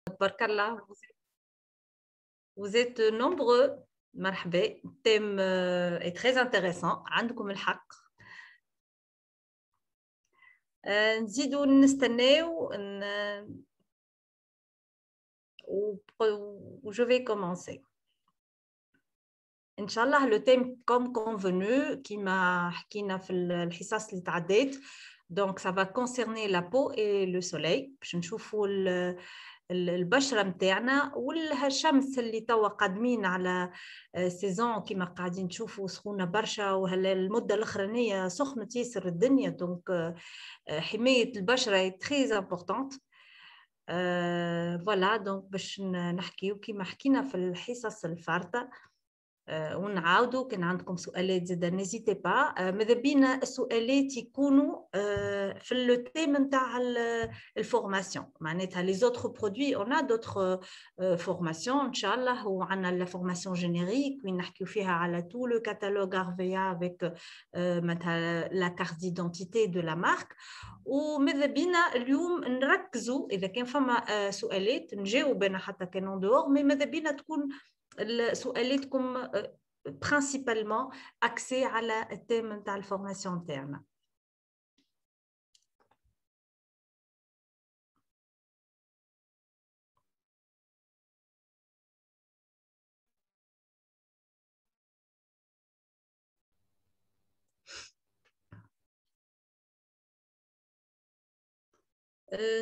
تبارك الله. Vous êtes nombreux. مرحبا. Le thème est très intéressant. عندكم الحق. نزيدوا نستناو و je vais commencer. Inch'Allah, le thème comme convenu qui m'a حكينا في الحصص اللي تعديت. Donc ça va concerner la peau et le soleil. باش نشوفوا البشره نتاعنا والشمس اللي توا قادمين على سيزون كيما قاعدين تشوفوا سخونه برشا، وهلا المده الاخرانيه سخنت ياسر الدنيا. دونك حمايه البشره تري امبورطونت. فوالا دونك باش نحكيو كيما حكينا في الحصص الفارطه ونعاودوا. كان عندكم سؤالات زاد نزيتي با. ماذا بينا السؤالات يكونوا في لو تيم نتاع الفورماسيون، معناتها لي زوتر برودوي اون ا دوتر فورماسيون ان شاء الله. وعندنا لا فورماسيون جينيريك وين نحكيو فيها على تو لو كاتالوج ارفيا افيك مثلا لا كارت ديدونتيتي دو لا مارك. وماذا بينا اليوم نركزوا اذا كان فما سؤالات نجاوب انا حتى كانون دور، مي ماذا بينا تكون سؤالاتكم principalement axé على التيم نتاع الفورماسيون تاعنا.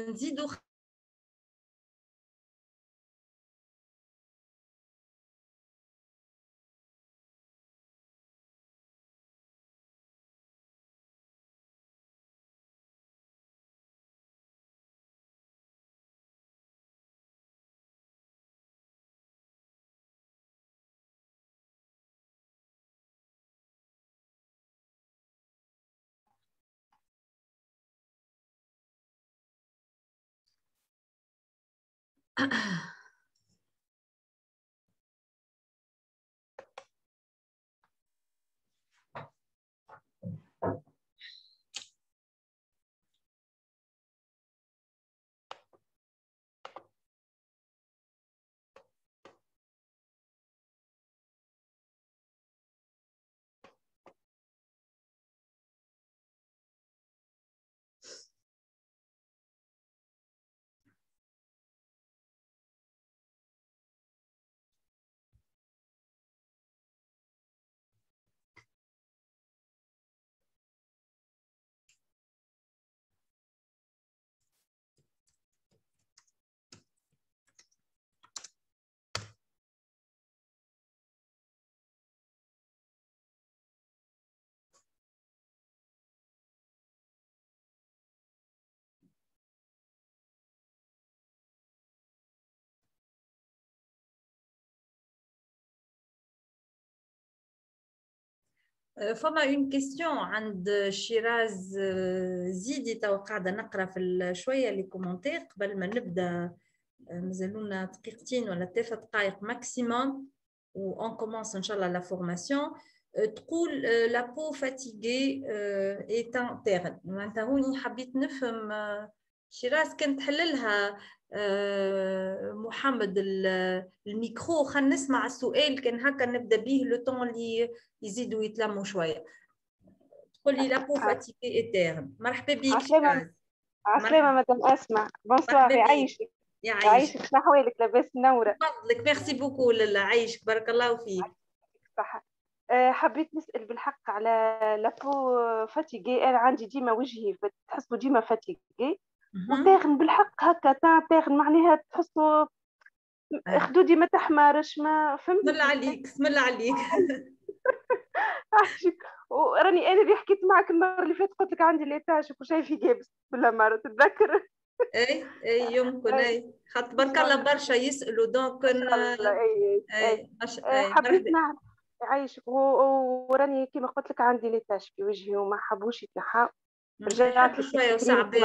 نزيدوا فما اون كيستيون عند شيراز زيدي. تو قاعده نقرا في شويه لي كومونتير قبل ما نبدا. مازالونا دقيقتين ولا 3 دقائق ماكسيموم و اون كومونس ان شاء الله لا فورماسيون. تقول لا بو فاتيغي ايت انترن. معناتها هوني حبيت نفهم شيراز كانت تحللها محمد الميكرو. خلينا نسمع السؤال كان هكا نبدا به لو طون اللي يزيدوا يتلموا شويه. تقول لي لا بو فاتيغي ايترن. مرحبا بك شيراز. عسلامة مدام أسمع. بونسوار. يعيشك. يعيشك. شنو أحوالك؟ لاباس منورة؟ فضلك. ميرسي بوكو. لاله عايشك بارك الله فيك. صح. حبيت نسأل بالحق على لابو فاتيغي. أنا عندي ديما وجهي تحسوا ديما فاتيغي وتاغن بالحق هكا تاغن معناها تحسوا خدودي ما تحمرش ما فهمت. بسم الله عليك بسم الله عليك. وراني انا اللي حكيت معك المره اللي فاتت قلت لك عندي ليتاج وشاي في جابس ولا مره تتذكر. اي يمكن. اي خاطر تبارك الله برشا يسالوا دونك حبيت نعرف. يعيشك. وراني كيما قلت لك عندي ليتاج في وجهي وما حبوش يتنحى. رجعت شويه وصعبه.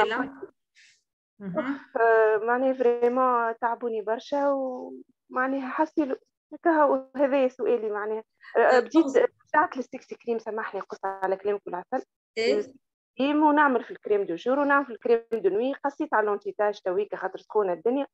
معناها فريمون تعبوني برشا ومعناها حسيت هكا. هذا سؤالي معناها. بديت رجعت للسكس كريم. سامحني قصة على كلامك والعسل. ونعمل في الكريم دو جور ونعمل في الكريم دو نوي. قصيت على لونتيتاج تويكا خاطر سخونه الدنيا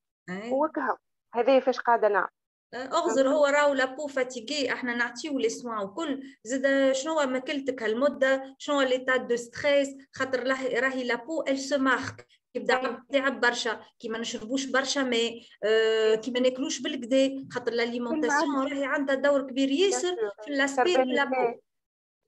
وكها هذا فاش قاعده نعرف. اغزر هو راهو لابو فاتيغي، احنا نعطيو لي سوان وكل. زاد شنو ماكلتك هالمده، شنو ليتا دو ستريس، خاطر راهي لابو ال سو مارك. يبدا تعب برشا، كي ما نشربوش برشا ماء، كي ما ناكلوش بالكدا، خاطر الاليمونتاسيون راهي عندها دور كبير ياسر في لاسبي دو لابو.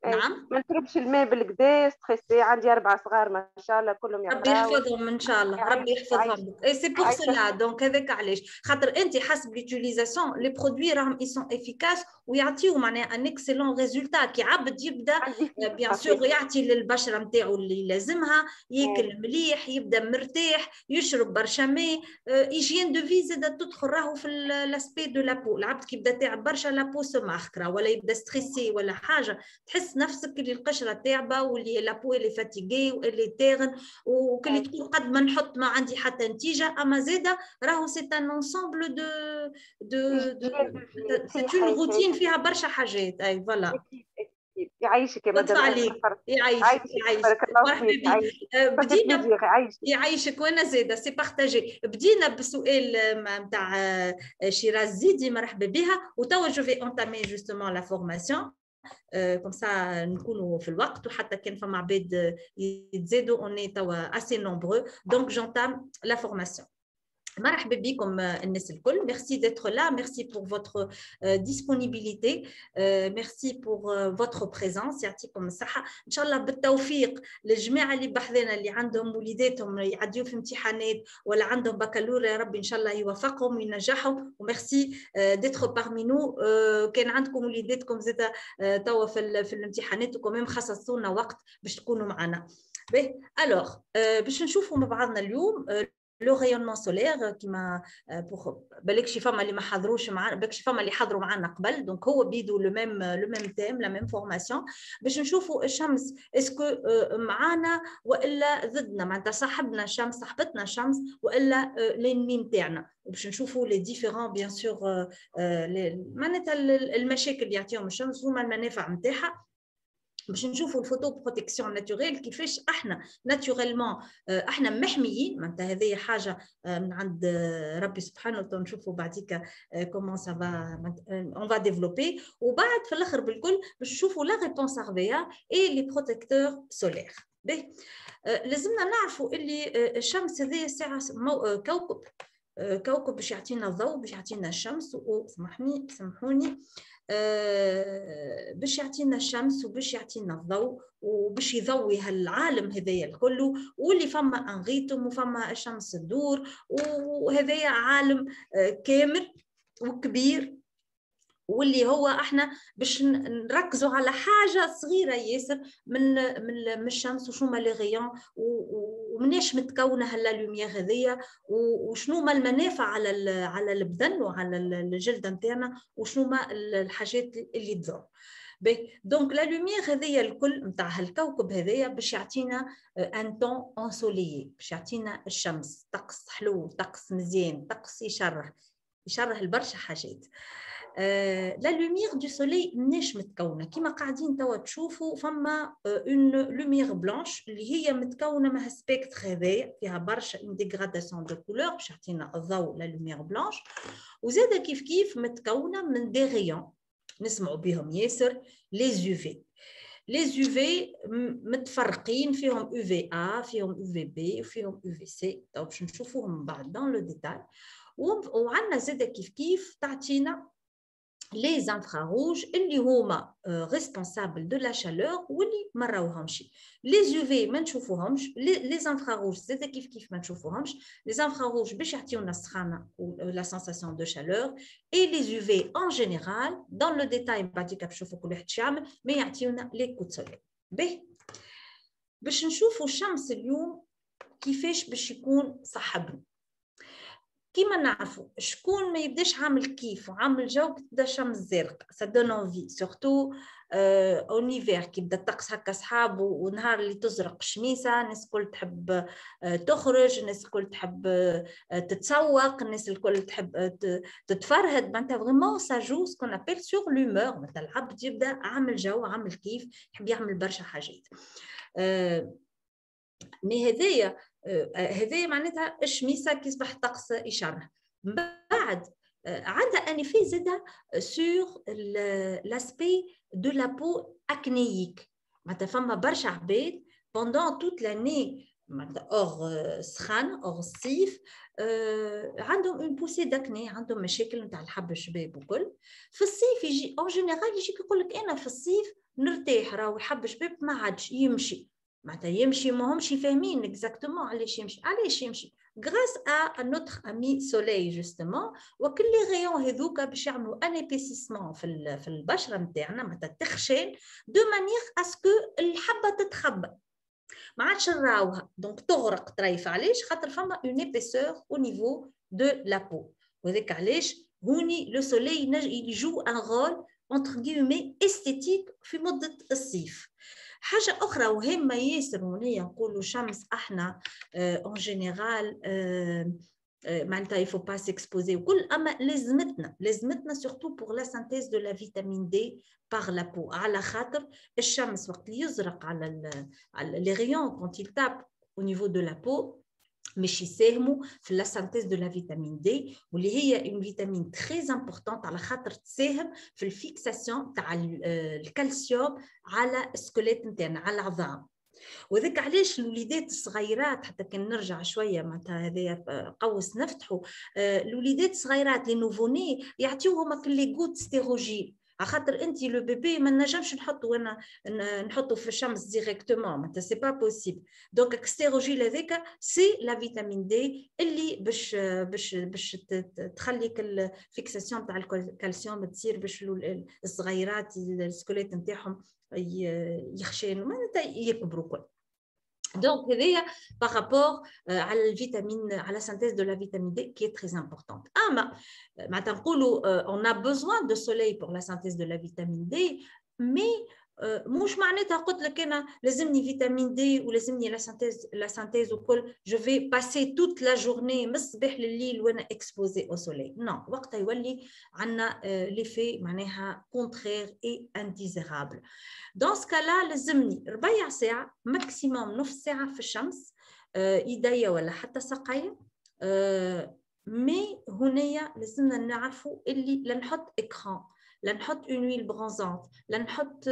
نعم، ما نشربش الماء بالكدا، ستريسي. عندي 4 صغار ما شاء الله كلهم ربي يقراو. يحفظهم ان شاء الله، ربي يحفظهم لك. اي سي بور سولا دونك هذاك علاش، خاطر انت حسب ليوتيليزاسيون لي برودوي راهم اي سون افيكاس ويعطيو معناها ان اكسلون ريزولتا. كي عبد يبدا بيان سور يعطي للبشره نتاعو اللي لازمها، ياكل مليح، يبدا مرتاح، يشرب برشا ماء، ايجين دو في زاد تدخل راهو في لاسبي دو لابو. العبد كي يبدا تعب برشا لابو سو ماركرا، ولا يبدا ستريسي ولا حاجه، تحس نفسك اللي القشره تعبه واللي لابو اللي فاتيغي واللي تاغن، وكل تقول قد ما نحط ما عندي حتى نتيجه. اما زاده راهو سي ان انسامبل سي اون روتين فيها برشا حاجات. اي فوالا. يعيشك يا لطف مدام. عليك، يعيشك يعيشك. بارك الله مرحبا فيك. بك. بدينا يعيشك. يعيشك وانا زاده سي بارتاجي. بدينا بسؤال نتاع شيراز زيدي، مرحبا بها. وتوا جو في انتامي جوستومون لا فورماسيون كوم سا نكونوا في الوقت، وحتى كان فما عباد يتزادوا اوني توا اسي نومبرو. دونك جونتام لا فورماسيون. مرحبا بكم الناس الكل. ميرسي d'être là, merci pour votre disponibilité, merci pour votre présence. يعطيكم الصحة إن شاء الله. بالتوفيق للجماعة اللي بحذنا، اللي عندهم وليداتهم يعديوا في امتحانات ولا عندهم بكالوريا، يا رب إن شاء الله يوفقهم وينجحهم. وميرسي d'être parmi nous. كان عندكم وليداتكم زاد توا في الامتحانات وكمان خصصوا لنا وقت باش تكونوا معنا. باهي الوغ باش نشوفوا مع بعضنا اليوم لو رayonnement solaire كيما بالك شي فما اللي ما حضروش معنا، بالك شي فما اللي حضروا معنا قبل. دونك هو بيدو لو ميم تيم لا ميم فورماسيون باش نشوفوا الشمس اسكو معانا والا ضدنا، معناتها صاحبنا الشمس صاحبتنا الشمس والا لينمي نتاعنا. وباش نشوفوا لي ديفيرون بيان سور معناتها المشاكل اللي يعطيهم الشمس هما المنافع نتاعها. باش نشوفوا الفوتو بروتيكسيون ناتوريل كيفاش احنا ناتوريلمون احنا محميين. معناتها هذه حاجه من عند ربي سبحانه وتعالى. نشوفوا بعديك كومون سا فا اون فا ديفلوبي. وبعد في الاخر بالكل باش نشوفوا لا ريبونس ارفيا اي لي بروتيكتور سولير. باهي لازمنا نعرفوا اللي الشمس هذه ساعه كوكب، كوكب باش يعطينا الضوء، باش يعطينا الشمس. سامحوني باش يعطينا الشمس وباش يعطينا الضوء وباش يضوي هالعالم هذايا الكل. واللي فما انغيتم وفما الشمس تدور، وهذايا عالم كامل وكبير، واللي هو احنا باش نركزوا على حاجه صغيره ياسر من الشمس. وشنو ما لي غيون ومناش متكونه هلا لوميير هذيا، وشنو ما المنافع على البدن وعلى الجلد نتاعنا، وشنو ما الحاجات اللي تضر. دونك لا لوميير هذيا الكل نتاع هالكوكب هذايا باش يعطينا ان طون انسوليي، باش يعطينا الشمس طقس حلو، طقس مزيان، طقس يشرح البرشا حاجات. لا لوميير دو سولي مناش متكونه كيما قاعدين توا تشوفوا. فما اون لوميير بلانش اللي هي متكونه من هالسبيكتر هذايا، فيها برشا اون ديغراداسيون دو كولور باش يعطينا الضوء. لا لوميير بلانش وزاده كيف متكونه من دي غيون نسمعوا بهم ياسر، لي يو في. لي يو في متفرقين، فيهم يو في ا، فيهم يو في بي، وفيهم يو في سي. تو باش نشوفوهم بعد دون لو ديتاي. وعندنا زاده كيف تعطينا les infrarouges اللي هما responsables de la chaleur واللي ما نراوهمش. les UV ما نشوفوهمش، les infrarouges زاد كيف ما نشوفوهمش. les infrarouges باش يعطيونا السخانه la sensation de chaleur، et les UV en général dans le détail بعديك باش نشوفوا كل واحد شامل ما يعطيونا les coups de soleil. باهي باش نشوفوا الشمس اليوم كيفاش باش يكون صاحبنا. كيما نعرفوا شكون ما يبداش عامل كيف وعامل جو تبدا الشمس زرقاء، سا دون انفي سورتو اونيفير كي يبدا الطقس هكا صحاب ونهار اللي تزرق الشميسه. الناس الكل تحب تخرج، الناس الكل تحب تتسوق، الناس الكل تحب تتفرهد. معناتها فريمون سا جو سكون ابيل سور لومور. مثلا العبد يبدا عامل جو عامل كيف، يحب يعمل برشا حاجات. مي هذايا معناتها الشميسه كي يصبح الطقس يشرح. بعد عندها ان effet زاده sur l'aspect de la peau acnéique. معناتها فما برشا عباد pendant toute l'année اور سخان اور الصيف عندهم اون بوسي داكني، عندهم مشاكل نتاع الحب الشباب وكل. في الصيف يجي اون جينيرال يجيك يقول لك انا في الصيف نرتاح، راهو الحب الشباب ما عادش يمشي، معناتها يمشي ما همش فاهمين اكزاكتومون علاش يمشي. علاش يمشي؟ grâce à notre ami soleil justement، وكل لي غيون هذوك باش يعملوا ان ايبيسيسمون في البشره نتاعنا، معناتها تخشن دو مانيير اسكو الحبه تتخبى ما عادش نراوها، دونك تغرق طريفه. علاش؟ خاطر فما اون ايبيسور او نيفو دو لا بو، وهذاك علاش هوني لو سوليي يجو ان رول اونتر غيومي استيتيك في مده الصيف. حاجه اخرى مهمه ياسر، ونيا نقولوا شمس احنا اون جينيرال معناتها يفو با سيكسبوزي وكل، اما لازمتنا سورتو بور لا سانتيز دو لا فيتامين دي باغ لا بو، على خاطر الشمس وقت يزرق على لي ريون كونت يل تاب او نيفو دو لا بو باش يساهموا في لا سانتيز دو لا فيتامين دي، واللي هي اون فيتامين تري امبورطونت على خاطر تساهم في الفيكساسيون تاع الكالسيوم على السكليت نتاعنا، على العظام. وذاك علاش الوليدات الصغيرات، حتى كان نرجع شويه معناتها هذايا قوس نفتحوا، الوليدات الصغيرات لي نوفوني يعطيوهم كل غوت ستيروجين، على خاطر انت لو بيبي ما نجمش نحطه في الشمس ديريكتومون، معناتها سي با بوسيبل. دونك الستيروجين هذاك سي لا فيتامين دي اللي باش تخليك الفيكساسيون تاع الكالسيوم تصير باش الصغيرات السكوليت نتاعهم يخشنوا معناتها يكبروا كل. Donc, par rapport à la vitamine, à la synthèse de la vitamine D qui est très importante. On a besoin de soleil pour la synthèse de la vitamine D, mais مش معناتها قلت لك انا لازمني فيتامين دي ولازمني لا سانتيز وكل جو في باسي توت لا جورني من الصباح لليل وانا اكسبوزي او سولي. نو، وقتها يولي عندنا ليفي معناها كونترير اي انديزيرابل. دون سكالا لازمني ربيع ساعه ماكسيموم نص ساعه في الشمس، ايديا ولا حتى ساقيا. مي هنايا لازمنا نعرفوا اللي لا نحط اكران، لا نحط اون ويل برونزونت، لا نحط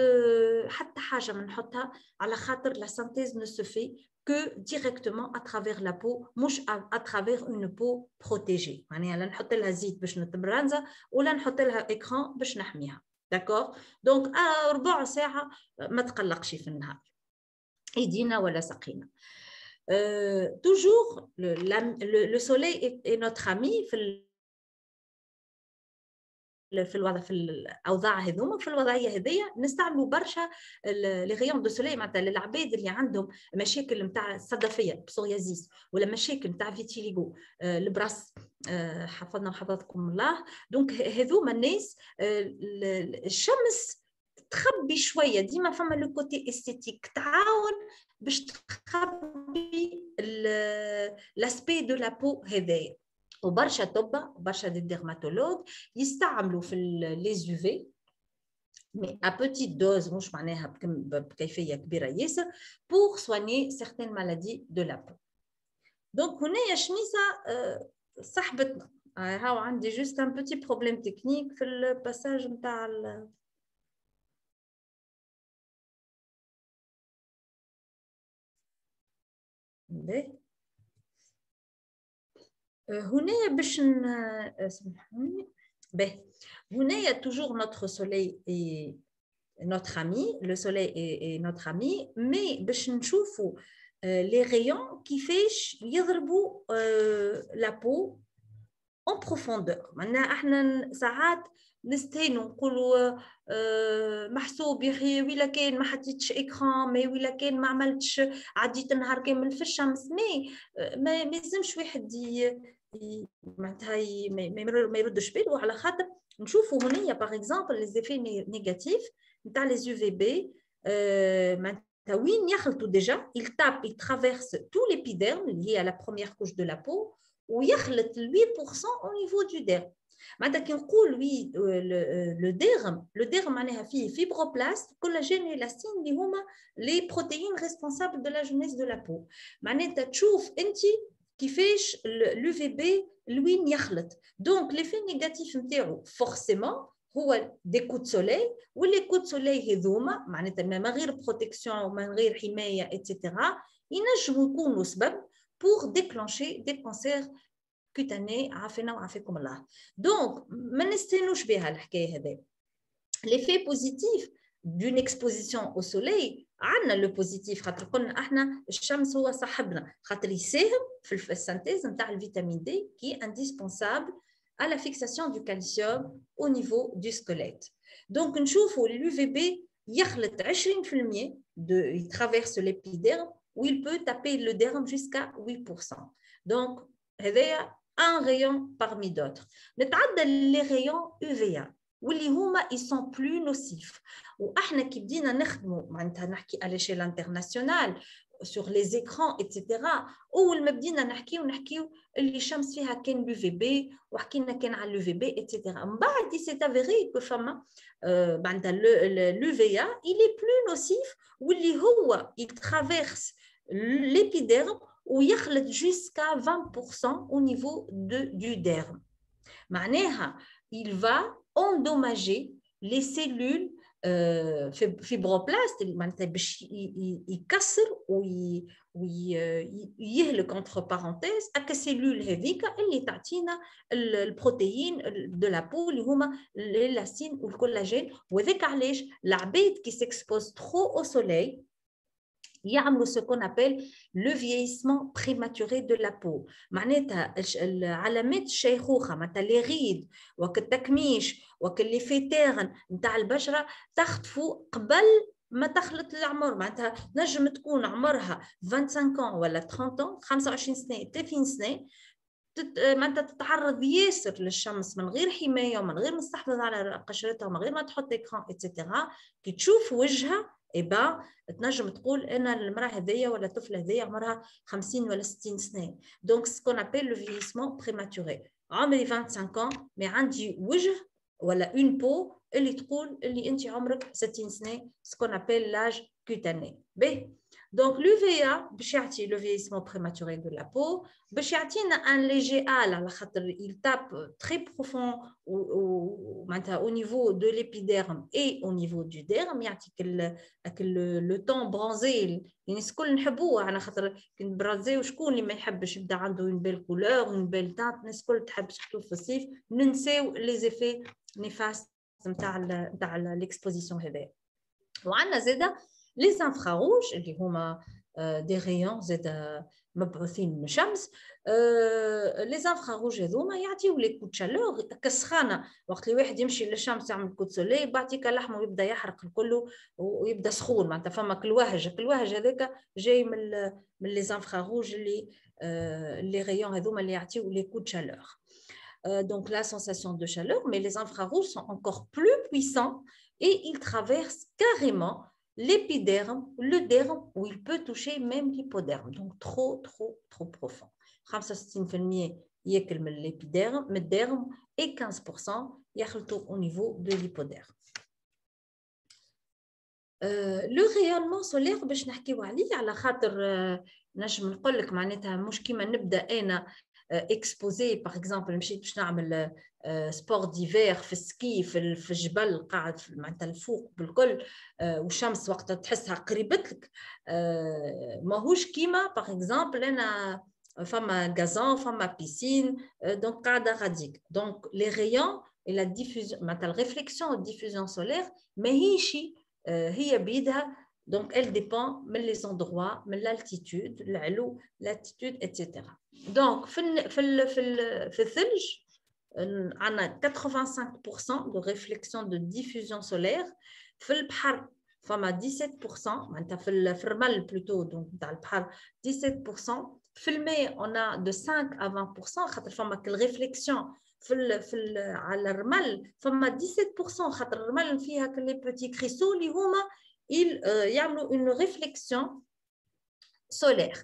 حتى حاجه ما نحطها، على خاطر لا سانتيز نو سو في que directement à travers la peau، مش à travers une peau protégée. معناها لا نحط لها زيت باش نتبرنزا ولا نحط لها اكران باش نحميها. داكور؟ دونك ربع ساعه ما تقلقش في النهار ايدينا ولا ساقينا. toujours le soleil est notre ami في الاوضاع هذوما. في الوضعيه هذيا نستعملوا برشا لي غيون دو سولي، معناتها للعباد اللي عندهم مشاكل نتاع الصدفيه بسوريازيس ولا مشاكل نتاع فيتيليغو البراس، حفظنا وحفظكم الله. دونك هذوما الناس الشمس تخبي شويه، ديما فما لو كوتي استيتيك تعاون باش تخبي لاسبي دو لا بو هذايا. وبرشا طبا وبرشا دي ديرماتولوج يستعملوا في لي يو في مي ا بوتيت دوز، مش معناها بكيفيه كبيره ياسر، بور سواني سيغتين مالادي دو لا بو. دونك هنايا شميسه صاحبتنا هاو عندي جوست ان بوتي بروبليم تكنيك في الباساج نتاع هنا باش سامحوني. هنايا toujours notre soleil est notre ami, le soleil est notre ami, mais باش نشوفوا les rayons كيفاش يضربوا la peau en profondeur. معناها احنا ساعات نستهينوا نقولوا محسوب يحيى ولا كان ما حطيتش اكران، ما ولا كان ما عملتش عديت النهار كامل في الشمس، ما لازمش واحد معناتها ما يردش باله، على خاطر نشوفوا هنايا باغ اكزومبل لي زيفي نيجاتيف نتاع لي يو في بي معناتها وين يخلطوا ديجا يلتاب يترافيرس تو ليبيديرم اللي هي لا بروميير كوش دو لا بو ويخلط 8% au niveau du derme. معناتها كي نقول وي لو ديرم معناها فيه فيبروبلاست كولاجين الاستين اللي هما لي بروتيين ريسبونسابل دو لا جونيس دو لا بو. معناتها تشوف انت كيفاش l'UVB لوين يخلط. دونك ليفي نيجاتيف نتاعو فورسيمون هو دي كود سوليل، واللي كود سوليل هذوما معناتها من غير بروتيكسيون ومن غير حمايه اتسيتيرا ينجموا يكونوا سبب بور ديكلونشي دي كونسير كوتاني، عافينا وعافيكم الله. دونك ما نستنوش بها الحكايه هذه. l'effet positif d'une exposition au soleil عندنا لو بوزيتيف خاطر قلنا احنا الشمس هو صاحبنا خاطر يساهم في السنتيز نتاع الفيتامين دي qui est indispensable à la fixation du calcium au niveau du squelette. Donc نشوفوا l'UVB يخلط 20% il traverse l'épiderme où il peut taper le derme jusqu'à 8%. Donc هذايا un rayon parmi d'autres. نتعدى les rayons UVA واللي هما ils sont plus nocifs. واحنا كي بدينا نخدموا معناتها نحكي على l'échelle internationale sur les écrans etc. اول ما بدينا نحكيو اللي الشمس فيها كان لو في بي وحكينا كان على لو في بي etc. من بعد سي افيري كو فما معناتها لو في ا il est plus nocif واللي هو il traverse l'épiderme ويخلط jusqu'à 20% au niveau du derme. معناها il va endommager les cellules fibroblastes معناتها باش يكسر ويهلك entre parenthèses اك سيلول هذيك اللي تعطينا البروتيين دو لا بو اللي هما اللاستين والكولاجين. وذاك علاش العباد كي سيكسبوز ترو او سوليل يعملوا ce qu'on appelle le vieillissement prématuré de la peau. معناتها علامات الشيخوخه معناتها لي غيد والتكميش واللي فيتيرن نتاع البشره تخطفوا قبل ما تخلط العمر. معناتها نجم تكون عمرها 25 ولا 30 25 سنه 30 سنه معناتها تتعرض ياسر للشمس من غير حمايه ومن غير مستحفظ على قشرتها ومن غير ما تحط اكران اتسيتيرا. كي تشوف وجهها إبا تنجم تقول أنا المرأة هذيا ولا الطفل هذيا عمرها 50 ولا 60 سنة. دونك سكون أبيل لو فييسمون بريماتوري. عمري 25 مي عندي وجه ولا اون بو اللي تقول اللي أنت عمرك 60 سنة سكون أبيل لاج كوتاني. باهي دونك l'UVA باش يعطي لو فييسمون بريماتوري دو لا بو باش يعطينا ان ليجي ال على خاطر il tape très profond معناتها au niveau de l'épiderme et au niveau du derme يعطيك لو طون برونزي الناس الكل نحبوه على خاطر كي نبرازيو شكون اللي ما يحبش يبدا عنده اون بيل كولور اون بيل تانت. الناس الكل تحب سورتو في الصيف ننساو لي زيفي نيفاست نتاع ليكسبوزيسيون هذايا. وعندنا زاده لي انفراروج اللي هما دي ريون زاد مبعوثين من الشمس. لي انفراروج هذوما يعطيو لي كود شالور كسخانه وقت اللي واحد يمشي للشمس يعمل كود سولي بعطيك لحمه ويبدا يحرق الكل ويبدا سخون. معناتها فما الكلوهج هذاك جاي من لي انفراروج اللي ريون هذوما اللي يعطيو لي كود شالور. Donc la sensation de chaleur, mais les infrarouges sont encore plus puissants et ils traversent carrément l'épiderme, le derme, où il peut toucher même l'hypoderme, donc trop profond. 65% ياكل من l'épiderme, من الدرم, et 15% يخلطوا au niveau de l'hypoderme. Le rayonnement solaire باش نحكيو عليه على خاطر نجم نقول لك معناتها مش كيما نبدا انا اكسبوزي باغ اكزومبل مشيت باش نعمل سبور ديفير في السكي في الجبل قاعد معناتها الفوق بالكل والشمس وقتها تحسها قريبت لك ماهوش كيما باغ اكزومبل انا فما غازون فما بيسين دونك قاعده غاديك. دونك لي ريون et la diffusion معناتها الريفليكسيون والديفوزيون سولير ماهيش هي بيدها. Donc, elle dépend de les endroits, de l'altitude, l'alou, l'attitude, etc. Donc, في الثلج on a 85% de réflexion de diffusion solaire. في البحر فما 17%, معناتها في الرمل plutôt, donc dans البحر 17%. في الماء on a de 5 à 20% خاطر فما الريفليكسيون على الرمل فما 17% خاطر الرمل فيها كل بيتي كريسو اللي هما يعملوا une réflexion solaire.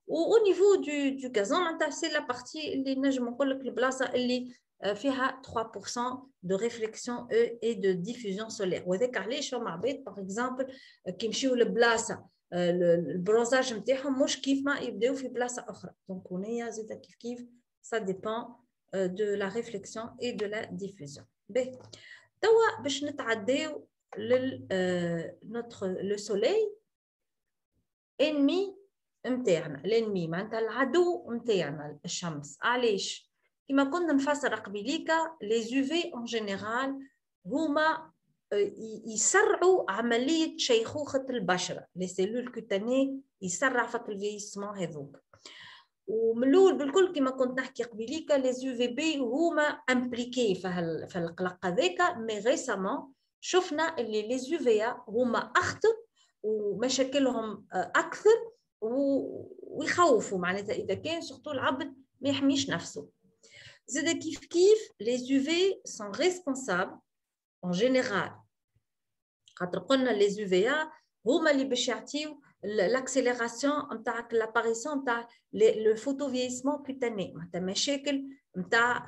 Au niveau du gazon, c'est la partie اللي نجم نقول لك البلاصه اللي فيها 3% de réflexion et de diffusion solaire. وهذاك علاش فما عباد باغ اكزومبل كي يمشيو لبلاصه البرونزاج نتاعهم مش كيف ما يبداو في بلاصه اخرى. دونك هنايا زيد كيف ça dépend de la réflexion et de la diffusion. باهي توا باش نتعداو لل لو سوليل انمي نتاعنا. الانمي معناتها العدو نتاعنا الشمس. علاش؟ كما كنا نفسر قبيليكا لي يوفي اون جينيرال هما يسرعوا عمليه شيخوخه البشره، لي سيلول كوتاني يسرع فك الفيسمون هذوك. ومن الاول بالكل كما كنت نحكي قبيليكا لي يو في بي هما امبليكي في القلق هذاك. مي ريسامون شفنا اللي لي يو في هما اخطر ومشاكلهم اكثر ويخوفوا، معناتها اذا كان سورتو العبد ما يحميش نفسه. زاد كيف لي يو في سون ريسبونسابل en général. خاطر قلنا لي يو في هما اللي باش يعطيو l'accélération نتاع l'apparition نتاع le photovieillissement cutané، معناتها مشاكل نتاع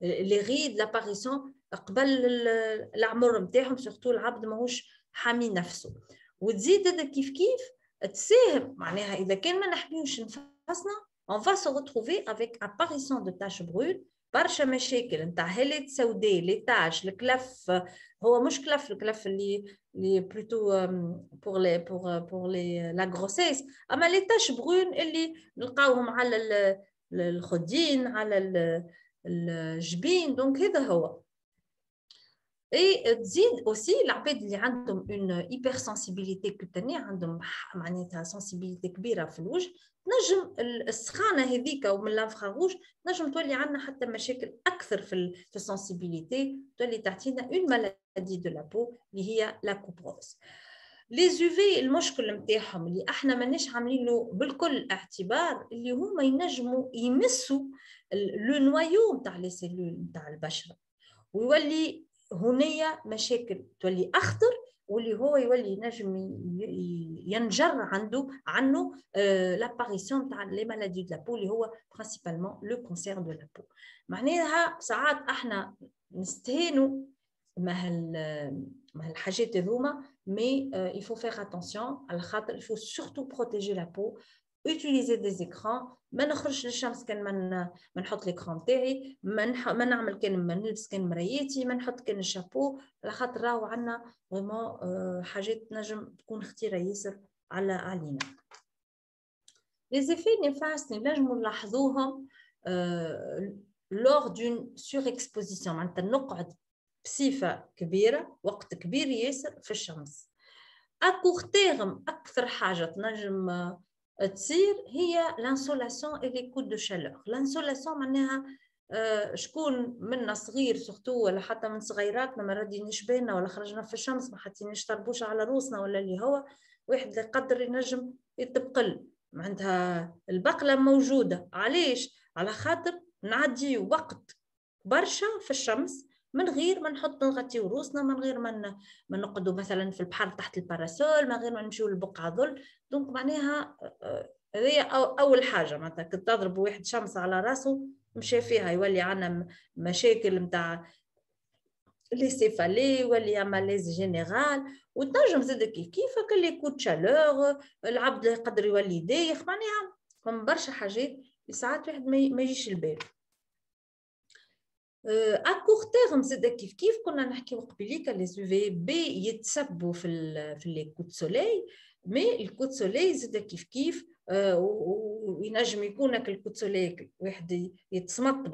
لي غيد l'apparition قبل العمر نتاعهم، سورتو العبد ماهوش حامي نفسه. وتزيد هذا كيف تساهم معناها اذا كان ما نحميوش نفسنا on va se retrouver avec apparition de taches brunes، برشا مشاكل نتاع هالات سوداء، لي تاش، الكلف. هو مش كلف، الكلف اللي بلوتو بور لي لا غروسيس، اما لي تاش برون اللي نلقاوهم على الخدين، على الجبين. دونك هذا هو. اي تزيد اوسي العباد اللي عندهم اون هيبر سنسيبيليتي كوتاني، عندهم معناتها سنسيبيليتي كبيره في الوجه، نجم السخانه هذيك ومن الانفراروج نجم تولي عندنا حتى مشاكل اكثر في السنسيبيليتي، تولي تعطينا اون مالادي دو لا بو اللي هي لا كوبروز. لي يو في المشكل نتاعهم اللي احنا ماناش عاملين له بالكل اعتبار، اللي هما ينجموا يمسوا لو نوايو نتاع لي سيلول نتاع البشره، ويولي هنايا مشاكل تولي اخطر، واللي هو يولي ينجم ينجر عنه لاباريسيون تاع لي مالادي دو لابو اللي هو برينسيبالمون لو كونسير دو لابو. معناها ساعات احنا نستهينوا مع الحاجات هذوما، مي il faut faire attention على خاطر il faut surtout protéger la peau. utiliser des écrans، ما نخرجش للشمس كان ما نحط ليكران تاعي، ما نعمل كان ما نلبس كان مراياتي، ما نحط كان الشابو، على خاطر راهو عندنا فريمون حاجات نجم تكون خطيره ياسر علينا. لي زيفي نيفاست نجموا نلاحظوهم لور دون سور اكسبوزيسيون، معناتها نقعد بصفه كبيره وقت كبير ياسر في الشمس. اكور تيرم اكثر حاجه تنجم تصير هي لانسولاسيون اي لي كود دو شالور. لانسولاسيون معناها شكون منا صغير سورتو ولا حتى من صغيراتنا ما رديناش بالنا ولا خرجنا في الشمس ما حطيناش طربوش على روسنا، ولا اللي هو واحد اللي يقدر ينجم يتبقل معناتها البقله موجوده. علاش؟ على خاطر نعدي وقت برشا في الشمس من غير ما نغطيو روسنا، من غير ما نقعدوا مثلا في البحر تحت الباراسول، من غير ما نمشيو للبقعه ظل. دونك معناها هذه اول حاجه، معناتها كي تضرب واحد شمس على راسه مشى فيها يولي عندنا مشاكل نتاع لي سيفالي ولا ماليز جينيرال. وتنجم زاد كيف اللي كوت شالور العبد يقدر يولي دايخ، معناها فما برشا حاجات ساعات واحد ما يجيش البال. اكور تيرم زاد كيف كنا نحكيو قبيليكا لي يو في بي يتسبوا في لي كوت سوليي، مي الكوت سوليي زاد كيف وينجم يكون الكوت سوليي واحد يتصمت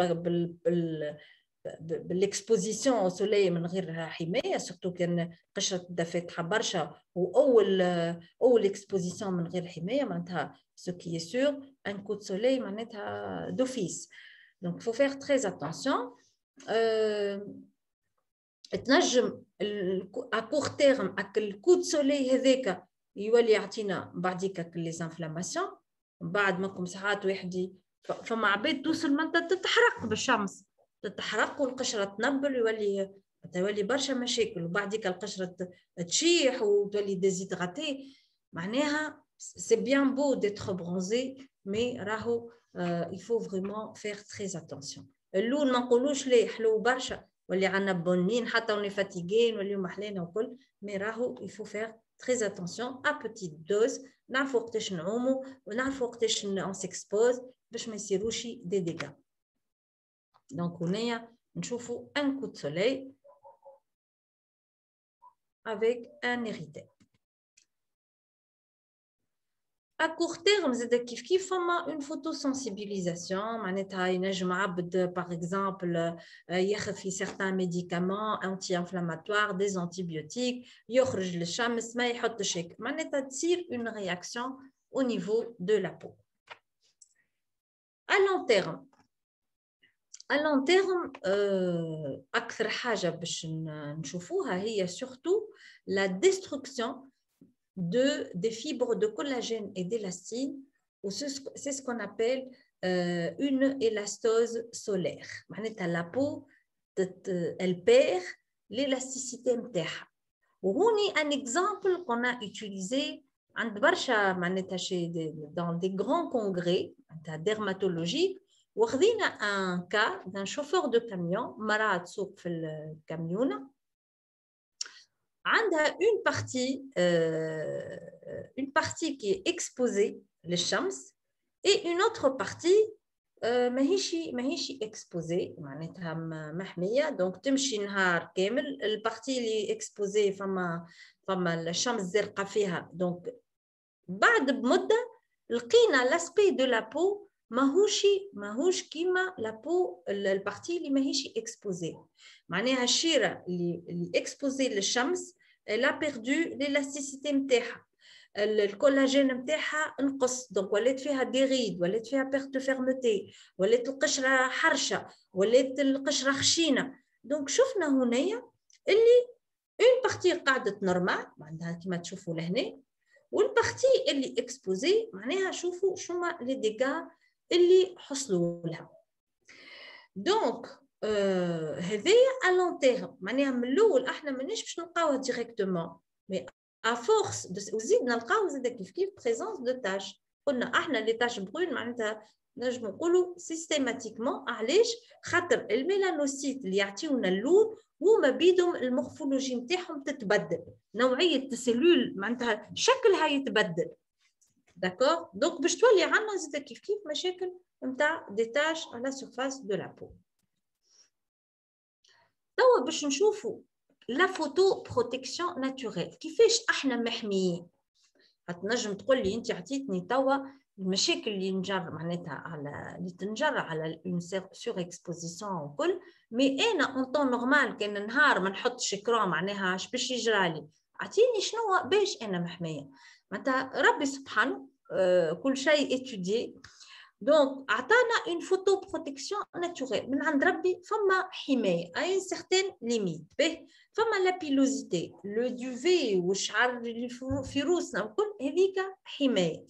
بالاكسبوزيسيون او سوليي من غير حمايه، سورتو كان قشره فاتحه برشا واول اكسبوزيسيون من غير حمايه، معناتها سو كي سور ان كوت سوليي معناتها دوفيس. دونك فو فير تري اتونسيون. تنجم اكور تيرم الكود سوليي هذاك يولي يعطينا بعديك لي زانفلاماسيون، بعد ماكم ساعات واحد فما عباد توصل منطقه تتحرق بالشمس، تتحرق والقشره تنبل يولي برشا مشاكل، وبعديك القشره تشيح وتولي ديزيدراتي. معناها سي بيان بو ديتر برونزي، مي راهو il faut vraiment faire très attention. اللون ما نقولوش ليه حلو برشا، واللي عندنا بنين حتى وني فاتيغين واللي محلينا وكل، مي راهو il faut faire très attention à petite dose. نعرفوا وقتاش نعوموا ونعرفوا وقتاش on s'expose باش ما يصيروش des dégâts. Donc هنايا نشوفوا un coup de soleil avec un érythème. À court terme, زاد كيف فما une photosensibilisation معناتها ينجم عبد par exemple ياخذ في certains médicaments anti-inflammatoires des antibiotiques يخرج للشمس ما يحطش هيك معناتها تصير une réaction au niveau de la peau. À long terme أكثر حاجة باش نشوفوها هي surtout la destruction des fibres de collagène et d'élastine, c'est ce qu'on appelle une élastose solaire. La peau, elle perd l'élasticité نتاعها. وهوني un exemple qu'on a utilisé عند برشا dans des grands congrès dermatologiques. وخذينا un cas d'un chauffeur de camion مرأة تسوق في الكاميونة عندها une partie qui est exposée للشمس et une autre partie ماهيش exposée معناتها محمية donc تمشي نهار كامل البارتي اللي exposée فما الشمس زرقاء فيها donc بعد بمدة لقينا l'aspect de la peau ماهوش كيما لا بو البارتي اللي ماهيش اكسبوزي معناها الشيره اللي اكسبوزي للشمس لا بيردو ليلاستيسيتي نتاعها الكولاجين نتاعها انقص دونك ولات فيها ديغيد ولات فيها بيرت فيرمتي ولات القشره حرشه ولات القشره خشينه دونك شفنا هنايا اللي اون بارتي قعدت نورمال معناتها كيما تشوفوا لهنا والبارتي اللي اكسبوزي معناها شوفوا شوما لي ديغا اللي حصلوا لها دونك هذايا ا لون تيرم معناها من الاول احنا مانيش باش نلقاوها ديريكتومون مي ا فورس وزيد نلقاو زاد كيف بريزونس دو تاش قلنا احنا لي تاش برون معناتها نجم نقولوا سيستيماتيكمون علاش خاطر الميلانوسيت اللي يعطيونا اللون هما بيدهم المورفولوجي نتاعهم تتبدل نوعيه السيلول معناتها شكلها يتبدل D'accord? Donc, باش تولي عندنا زاد كيف مشاكل نتاع دي تاش على سيرفاس دو لا بو. توا باش نشوفوا لا فوتو بروتيكسيون ناتوريل كيفاش احنا محميين. هتنجم تقول لي انت عطيتني توا المشاكل اللي نجر معناتها على اللي تنجر على اون سور اكسبوزيسيون وكل مي انا اون طون نورمال كان نهار ما نحطش كرام معناها اش باش يجرالي عطيني شنو باش انا محميه معناتها ربي سبحانه كل شيء étudié دونك عطانا اون فوتو بروتيكسيون ناتوريل من عند ربي فما حمايه اي سيغتين ليميت به فما لا بيلوزيتي لو ديوفي والشعر اللي في روسنا وكل هذيك حمايه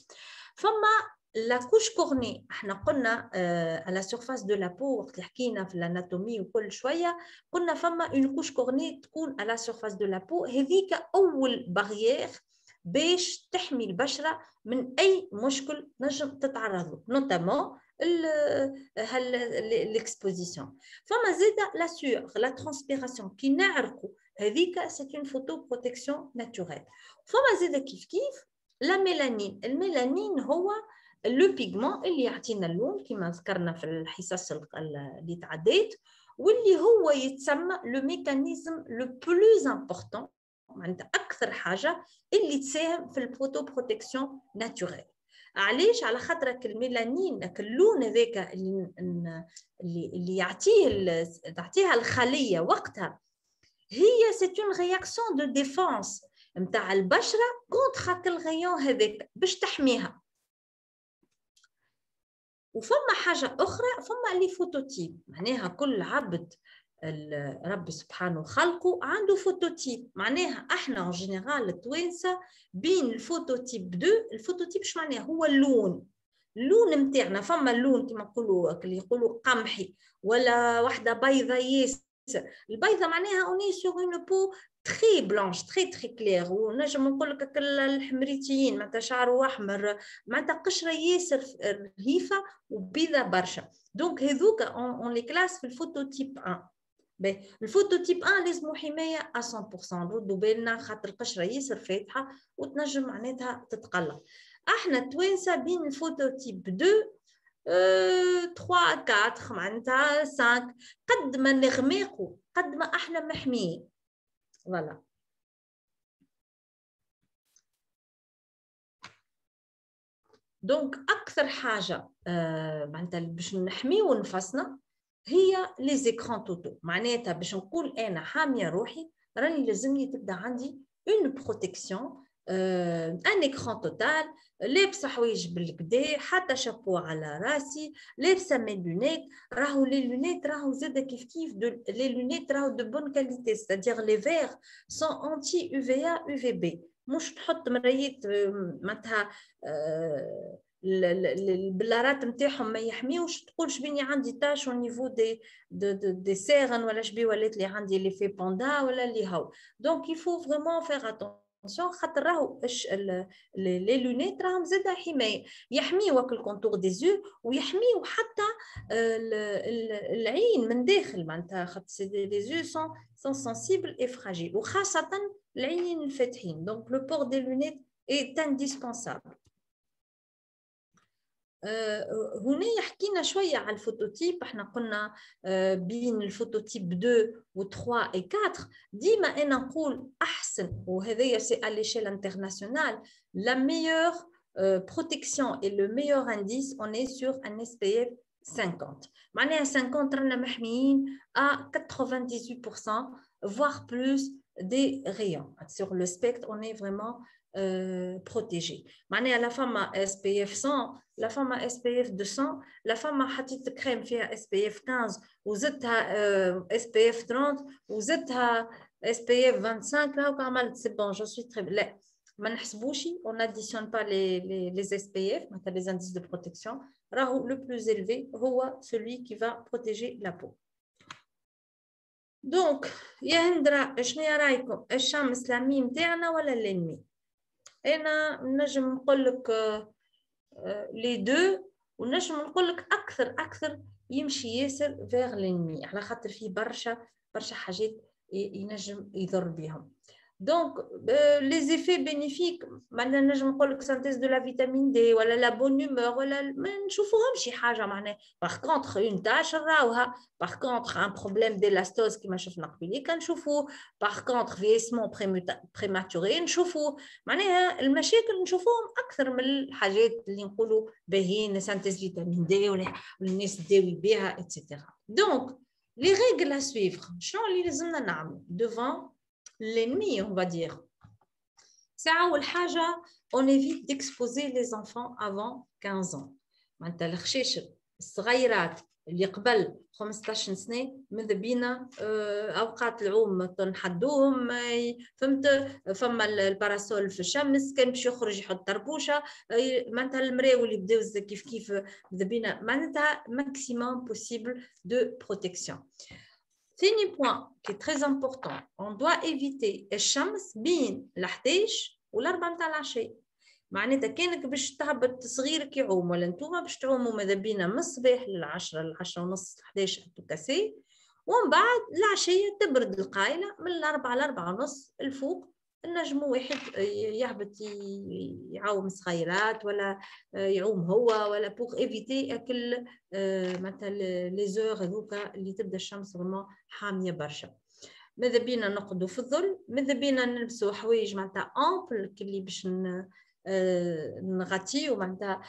فما لا كوش كورني احنا قلنا على سيرفاس دو لا بو وقت اللي حكينا في الاناتومي وكل شويه قلنا فما اون كوش كورني تكون على سيرفاس دو لا بو هذيك اول باريير باش تحمي البشره من اي مشكل نجم تتعرض له نوتامون الاكسبوزيسيون فما زيدا لا سور لا ترانسبيراسيون كي نعرقوا هذيك سي اون فوتو بروتيكسيون ناتوريل فما زيدا كيف لا ميلانين الميلانين هو لو بيغمون اللي يعطينا اللون كما ذكرنا في الحصص اللي تعديت واللي هو يتسمى لو ميكانيزم لو بلوز امبورطون معناتها اكثر حاجه اللي تساهم في الفوتو بروتيكسيون ناتوريل علاش على خاطرك الميلانين اللون هذاك اللي تعطيها الخليه وقتها هي سي اون رياكسيون دو ديفونس نتاع البشره كونتر هاك الغيون هذاك باش تحميها وفما حاجه اخرى فما لي فوتوتيب معناها كل عبد ربي سبحانه خلقه عنده فوتوتيب معناها احنا ان جينيرال التوانسه بين الفوتوتيب 2 الفوتوتيب شو معناها هو اللون نتاعنا فما اللون كما نقولوا اللي يقولوا قمحي ولا واحده بيضه ياسر البيضه معناها اوني سور اون بو تري بلانش تري كلير ونجم نقول لك الحمريتيين معناتها شعره احمر معناتها قشره ياسر رهيفه وبيضه برشا دونك هذوك اون لي كلاس في الفوتوتيب 1 الفوتوتيب 1 لازمو حمايه 100%. نردوا بالنا خاطر القشره ياسر فاتحه وتنجم معناتها تتقلق. احنا التوانسه بين الفوتوتيب 2 3 4 معناتها 5 قد ما نغمقوا قد ما احنا محميين. فوالا دونك اكثر حاجه معناتها باش نحميو نفسنا هي لي زيكران توتو. معناتها باش نقول انا حاميه روحي راني لازمني تبدا عندي اون بروتيكسيون ان اكران توتال، لابسه حوايج بالكدا حتى شابو على راسي، لابسه مي لونيت. راهو لي لونيت راهو زاد كيف كيف لي لونيت راهو دو بون كاليتي، ستادير لي فيغ سون انتي يو في ا يو في بي. مش تحط مرايات معناتها البلارات نتاعهم ما يحميوش، تقولش بيني عندي تاش او نيفو دي سيرن ولا شبي ولات لي عندي لي في بوندا ولا اللي هاو. دونك يفو فريمون فيغ اتونسيون خاطر راهو لي لونيت راهم زاد حمايه، يحميوك الكونتور دي زو ويحميو حتى العين من داخل معناتها خاطر لي زو سون سنسيبل اي فراجيل وخاصه العينين الفاتحين. دونك لو بور دي لونيت est indispensable. هنا حكينا شويه على الفوتوتيب. احنا قلنا بين الفوتوتيب 2 و 3 و 4 ديما انا نقول احسن، وهذايا سي على ليشيل انترناسيونال لا ميور بروتيكسيون اي لو ميور انديس اون اي سور ان اس بي اف 50. معناها 50 رانا محميين à 98% voire plus des rayons sur le spectre. On est vraiment protégé. معناها لا فما SPF 100 لا فما SPF 200 لا فما حطيت كريم فيها SPF 15 وزدتها SPF 30 وزدتها SPF 25 راهو عملت سي بون جو سوي تري. لا ما نحسبوش on n'additionne pas les SPF معناتها les indices de protection. راهو le plus élevé هو celui qui va protéger la peau. دونك يا هندرة شنو رايكم، الشمس لامي نتاعنا ولا للمي؟ انا نجم نقول لك لي دو، ونجم نقول لك اكثر يمشي ياسر فيغ للمي على خاطر فيه برشا حاجات ينجم يضر بهم. دونك لي زيفي بينيفيك معناها نجم نقول لك سانتيز دو لا فيتامين دي ولا لا بون هومور ولا ما نشوفوهم شي حاجه معناها. باغ كونطخ اون تاش نراوها، باغ كونطخ ان بروبليم ديلاستوز كيما شفنا قبيله كنشوفوه، باغ كونطخ فيسمون بريماتوري نشوفوه. معناها المشاكل نشوفوهم اكثر من الحاجات اللي نقولوا باهيين سانتيز فيتامين دي ولا الناس تداوي بها اتسيتيرا. دونك لي ريغل ا سويفر شنو اللي لازمنا نعملوا devant l'ennemi, on va dire. C'est أول حاجة on évite d'exposer les enfants avant 15 ans. معناتها الخشاش الصغيرات اللي قبل 15 سنة ماذا بينا أوقات العوم نحدوهم، فهمت؟ فما الباراسول في الشمس كان باش يخرج يحط طربوشة، معناتها المراو اللي بداو كيف ماذا بينا معناتها maximum possible de protection. ثاني بوان كي تري امبورطون اون دوا ايفيتي الشمس بين ل11 و4 نتاع العشيه. معناتها كانك باش تهبط صغيرك يعوم ولا نتوما باش تعوموا ماذا بينا من الصباح ل10 ونص 11 كاسي، ومن بعد العشيه تبرد القايله من 4 ل 4 ونص الفوق نجموا واحد يهبط يعوم صغيرات ولا يعوم هو ولا بوغ ايفيتي اكل مثلا لي زور هذوكا اللي تبدا الشمس فريمون حاميه برشا. ماذا بينا نقعدوا في الظل، ماذا بينا نلبسوا حوايج معناتها امبل اللي باش نغطيو معناتها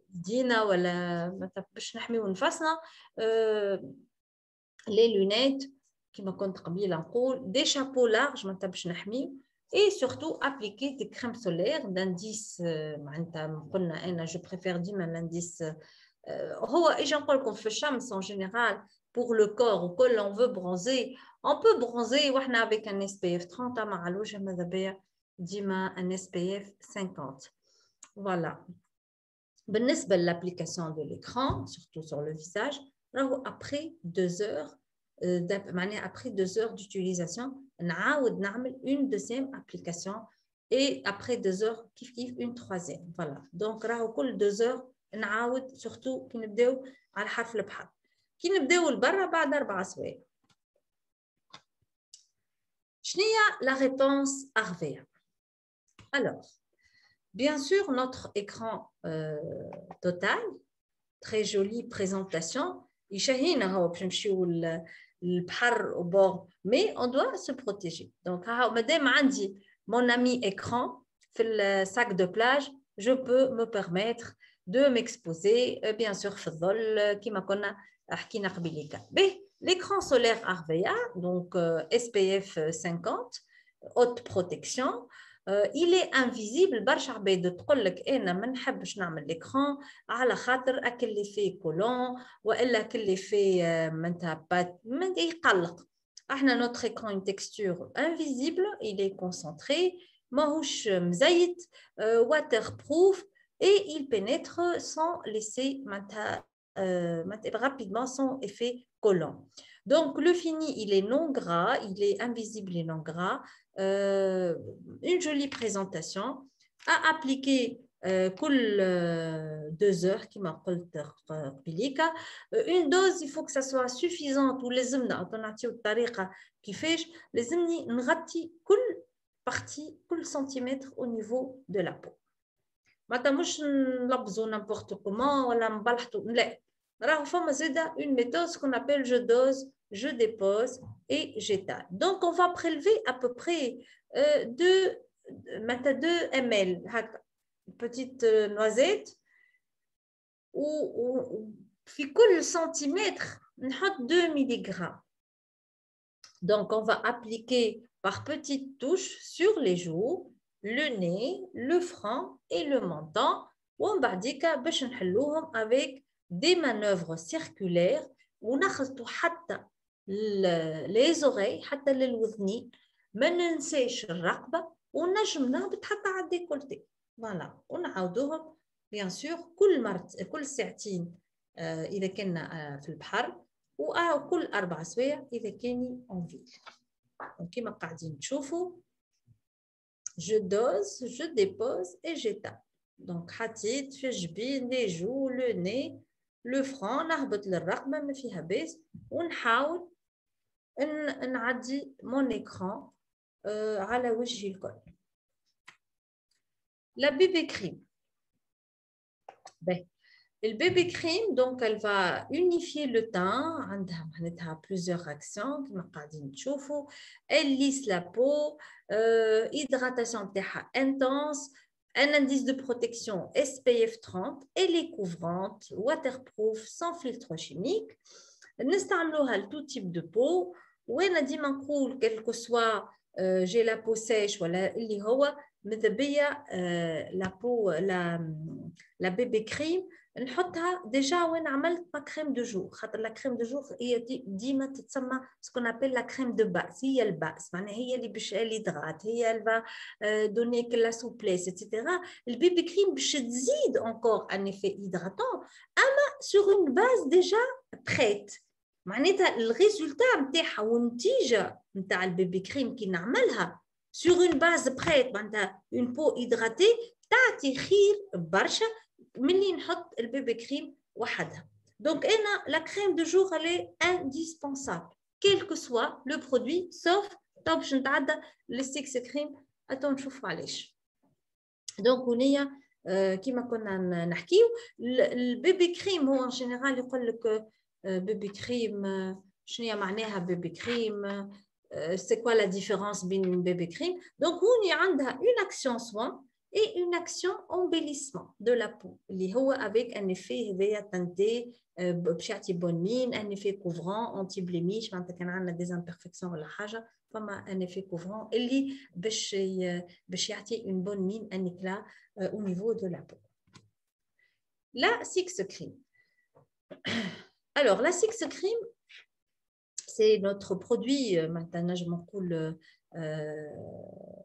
دينا ولا معناتها باش نحميو نفسنا، لي لونيت كما كنت قبيله نقول، دي شابو لارج معناتها باش نحميو، اي سورتو ابليكي دي كريم سولير دانديس معناتها قلنا انا جو بريفير ديما لانديس هو اجي نقول لكم في الشمس en général pour le corps وكل on veut bronzer on peut bronzer وحنا avec un SPF 30 مع الوجه ماذا بيا ديما un SPF 50. voilà. بالنسبه للابليكاسيون دو l'écran surtout sur le visage راهو après 2 heures معناها après 2 heures d'utilisation نعاود نعمل une deuxième application et après 2 heures كيف une troisième. voilà. donc راهو كل 2 heures نعاود سورتو كي نبداو على حرف البحر. كي نبداو لبرا بعد 4 سوايع. شنو هي la réponse RVA? Alors, bien sûr, notre écran total, très jolie présentation. يشهينا هو باش نمشيو البحر au bord, mais on doit se protéger. Donc, madame عندي mon ami écran في le sac de plage, je peux me permettre de m'exposer, bien sûr في الظل كما كنا حكينا قبيليك. L'écran solaire RVA, donc SPF 50, haute protection, il est invisible. برشا عباد تقول لك انا ما نحبش نعمل l'écran على خاطر اكل لي في كولون والا كل لي في معناتها ما يقلق. احنا notre écran une texture invisible, il est concentré, ماهوش مزيت, waterproof et il pénètre sans laisser معناتها rapidement sans effet collant. Donc le fini il est non gras, il est invisible et non gras. Une jolie présentation à appliquer كل 2 heures كما قلت قبيليك. Une dose il faut que ça soit suffisante ولازمنا نعطيو الطريقه كيفاش لازمني نغطي كل partie كل سنتيمتر au niveau de la peau. معناتها مش نلبزو n'importe comment ولا نبلحطو, لا راهو فما زاده une méthode ce qu'on appelle je dose, je dépose et j'étale. Donc on va prélever à peu près 2 ml, petite noisette, ou في كل centimètre نحط 2 mg. Donc on va appliquer par petites touches sur les joues, le nez, le front et le menton. ومن بعديك باش نحلوهم avec des manœuvres circulaires ونخلطوا حتى les oreilles حتى للوذنين, ما ننساش الرقبه ونجم نهبط حتى على الديكولتي. فوالا ونعاودوهم بيان سور كل ساعتين اذا كنا في البحر, وكل 4 سوايع اذا كاني اون فيل. كيما قاعدين تشوفوا je dose, je dépose et j'étale. Donc حطيت في الجبين لي جو, le nez, le front, نهبط للرقبه ما فيها باس, ونحاول نعدي mon écran على وجهي الكل. La bébé crème. Le bébé crème, donc elle va unifier le teint, عندها plusieurs actions كما قاعدين تشوفوا. Elle lisse la peau, hydratation تاعها intense, un indice de protection SPF 30, elle est couvrante, waterproof, sans filtre chimique. نستعملوها لتو type de peau. وانا ديما نقول quel que soit j'ai la peau sèche ولا اللي هو ماذا بيا لا بو لا بيبي كريم نحطها ديجا وين عملت ما كريم دو جور, خاطر لا كريم دو جور هي ديما تتسمى سكون ابل لا كريم دو باس, هي الباس معناها هي اللي باش ليدغات, هي الفا دونيك لا سوبليس اتسيتيرا. البيبي كريم باش تزيد انكور ان ايفي هيدراتون اما سور اون باس ديجا بريت. معناتها الريزولتا نتاعها والنتيجه نتاع البيبي كريم كي نعملها sur une base prête, une peau hydratée, تعطي خير برشا ملي نحط البيبي كريم وحدها. Donc la crème de jour elle est indispensable quel que soit le produit sauf طب باش نتعدى الستيكس كريم اتو نشوفوا علاش. دونك هنايا كيما كنا نحكيو البيبي كريم هو ان جينيرال يقول لك بيبي كريم شنو هي معناها بيبي كريم, c'est quoi la différence بين une bébé crème. Donc هوني عندها une action soin et une action embellissement de la peau اللي هو avec un effet هذايا تنتي باش يعطي بون مين, un effet couvrant anti blemish. معناتها كان عندنا des imperfections ولا حاجه فما un effet couvrant اللي باش يعطي une bonne mine, un éclat au niveau de la peau. La Six Cream. Alors la Six Cream c'est notre produit maintenant je m'en coule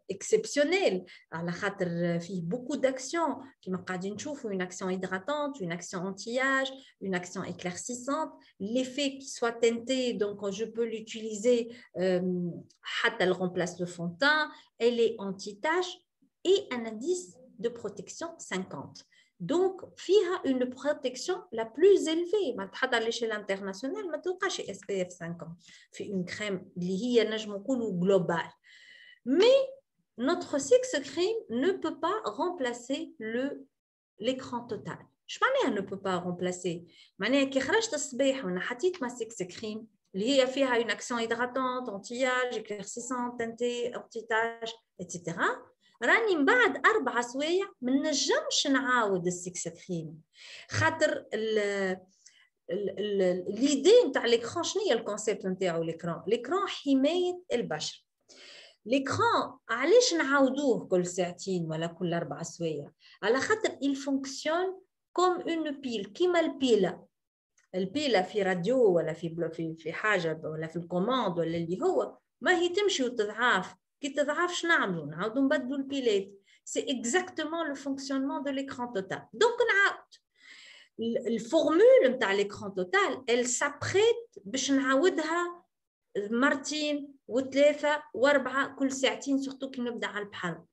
exceptionnel على خاطر فيه beaucoup d'actions كما قاعدين نشوفوا, une action hydratante, une action anti-âge, une action éclaircissante, l'effet qui soit teinté donc je peux l'utiliser حتى elle remplace le fond de teint, elle est anti-tache et un indice de protection 50. Donc, فيها une protection la plus élevée. حتى à l'échelle internationale ما تلقاش SPF 50 في une crème اللي هي نجم نقولوا globale. Mais notre sexe cream ne peut pas remplacer l'écran total. ايش معناها ne peut pas remplacer؟ معناها كي خرجت الصباح وانا حطيت ما سيكس كريم اللي هي فيها une action hydratante, anti-âge, éclaircissante, teintée, anti-tache, etc. راني من بعد 4 سوايع ما نجمش نعاود السيكس كريم خاطر ليدي نتاع ليكران شنو هي الكونسيبت نتاعو ليكران حمايه البشره. ليكران علاش نعاودوه كل ساعتين ولا كل 4 سوايع؟ على خاطر il fonctionne comme une pile كيما البيله في راديو ولا في حاجه ولا في الكوماند ولا اللي هو ما هي تمشي وتضعاف. كي تضعفش نعملوا نعاودوا نبدلوا البيلات. سي اكزاكتومون لو فونكسيونمون دو ليكران توتال. دونك نعاود الفورمول نتاع ليكران توتال ال سابريت باش نعاودها مرتين وثلاثه واربعه كل ساعتين سورتو كي نبدا على البحر.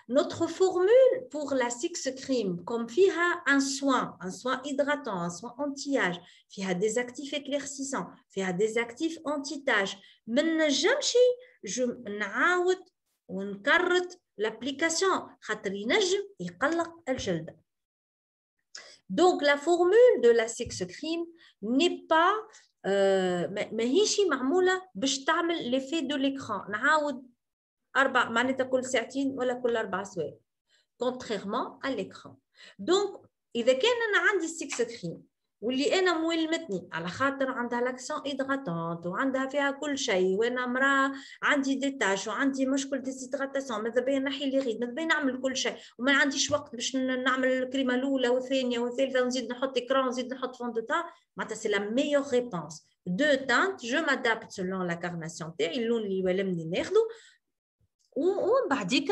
Notre formule pour la Six Cream, comme فيها un soin hydratant, un soin anti-âge, فيها des actifs éclaircissants, فيها des actifs anti-tache. ما نجمش نعاود ونكرت l'application خاطر ينجم يقلق الجلد. Donc la formule de la Six Cream n'est pas ماهيش معمولة باش تعمل l'effet de l'écran. نعاود 4 معناتها كل ساعتين ولا كل 4 سوايع contrairement à l'écran. Donc اذا كان انا عندي السيكس كريم واللي انا مولمتني على خاطر عندها لاكسون ايدغاتونت وعندها فيها كل شيء وانا مراه عندي ديتاش وعندي مشكل ديزيدغاتاسيون ماذا بيا نحي لي غيد ماذا بيا نعمل كل شيء وما عنديش وقت باش نعمل الكريمه الاولى والثانيه والثالثه ونزيد نحط اكران ونزيد نحط فون دو تان معناتها سي لا ميور ريبونس. دو تانت جو مادابت سولون لا كارناسيون تاعي اللون اللي يولمني ناخذه ومن بعديك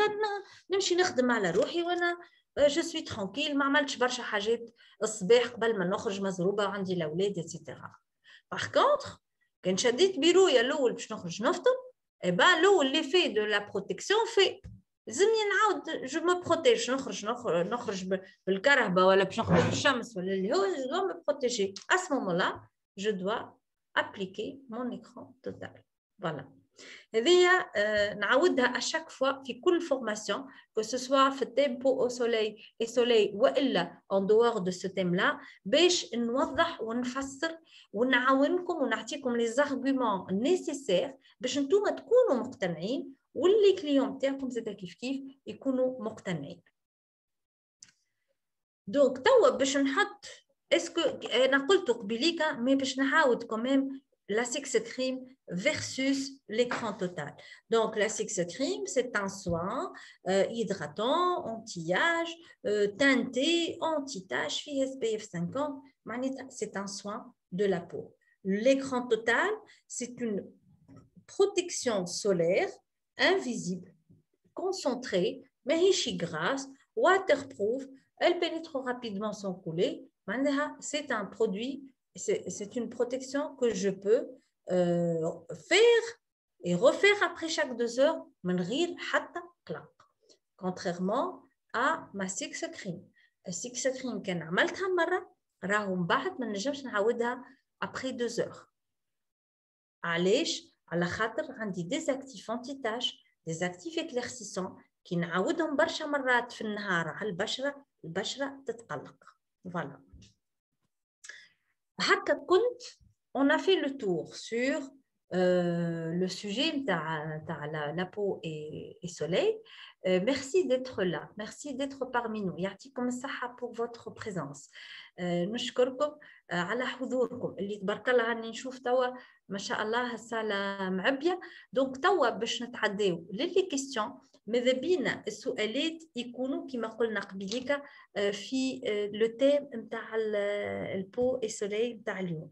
نمشي نخدم على روحي وانا جو سوي ترانكيل ما عملتش برشا حاجات الصباح قبل ما نخرج مزروبه وعندي الاولاد اتسيتيرا. باغ كونطخ كان شديت بيرويا الاول باش نخرج نفطر اي با الاول لي في دو لا بروتيكسيون في لازمني نعاود جو مو بروتيج نخرج بالكرهبه ولا باش نخرج بالشمس ولا اللي هو جو مو بروتيجي ا سو مومون لا جو دوا ابليكي مون ايكران توتال. فوالا هذه نعاودها اشاك فوا في كل فورماسيون كو سو سوا في التيمبو او سولي اي سولي والا ان دوار دو سو تيم لا باش نوضح ونفسر ونعاونكم ونعطيكم لي زارغومون نيسيسير باش نتوما تكونوا مقتنعين واللي كليون تاعكم زاد كيف يكونوا مقتنعين. دونك توا باش نحط اسكو انا قلت قبيليكا مي باش نعاود كوميم la Six Cream versus l'écran total. Donc, la Six Cream, c'est un soin hydratant, anti-âge, teinté, anti-tache, SPF 50. C'est un soin de la peau. L'écran total, c'est une protection solaire invisible, concentrée, mais grasse, waterproof, elle pénètre rapidement sans couler. C'est un produit. C'est une protection que je peux faire et refaire après chaque 2 heures, contrairement à ma Six Cream. La Six Cream كان عملتها مرة راهو من بعد ما نجمش نعاودها après 2 heures. علاش؟ على خاطر عندي des actifs anti-tache, des actifs éclaircissants كي نعاودهم برشا مرات في النهار على البشرة تتقلق. Voilà. On a fait le tour sur le sujet de la peau et soleil. Merci d'être là, merci d'être parmi nous. يعطيكم الصحة pour votre présence. نشكركم على حضوركم اللي تبارك الله راني نشوف توا ما شاء الله الصالة معبية. دونك توا باش نتعداو للي كيستيون ماذا بينا السؤالات يكونوا كما قلنا قبيليك في لو تيم نتاع البو اي سولي نتاع اليوم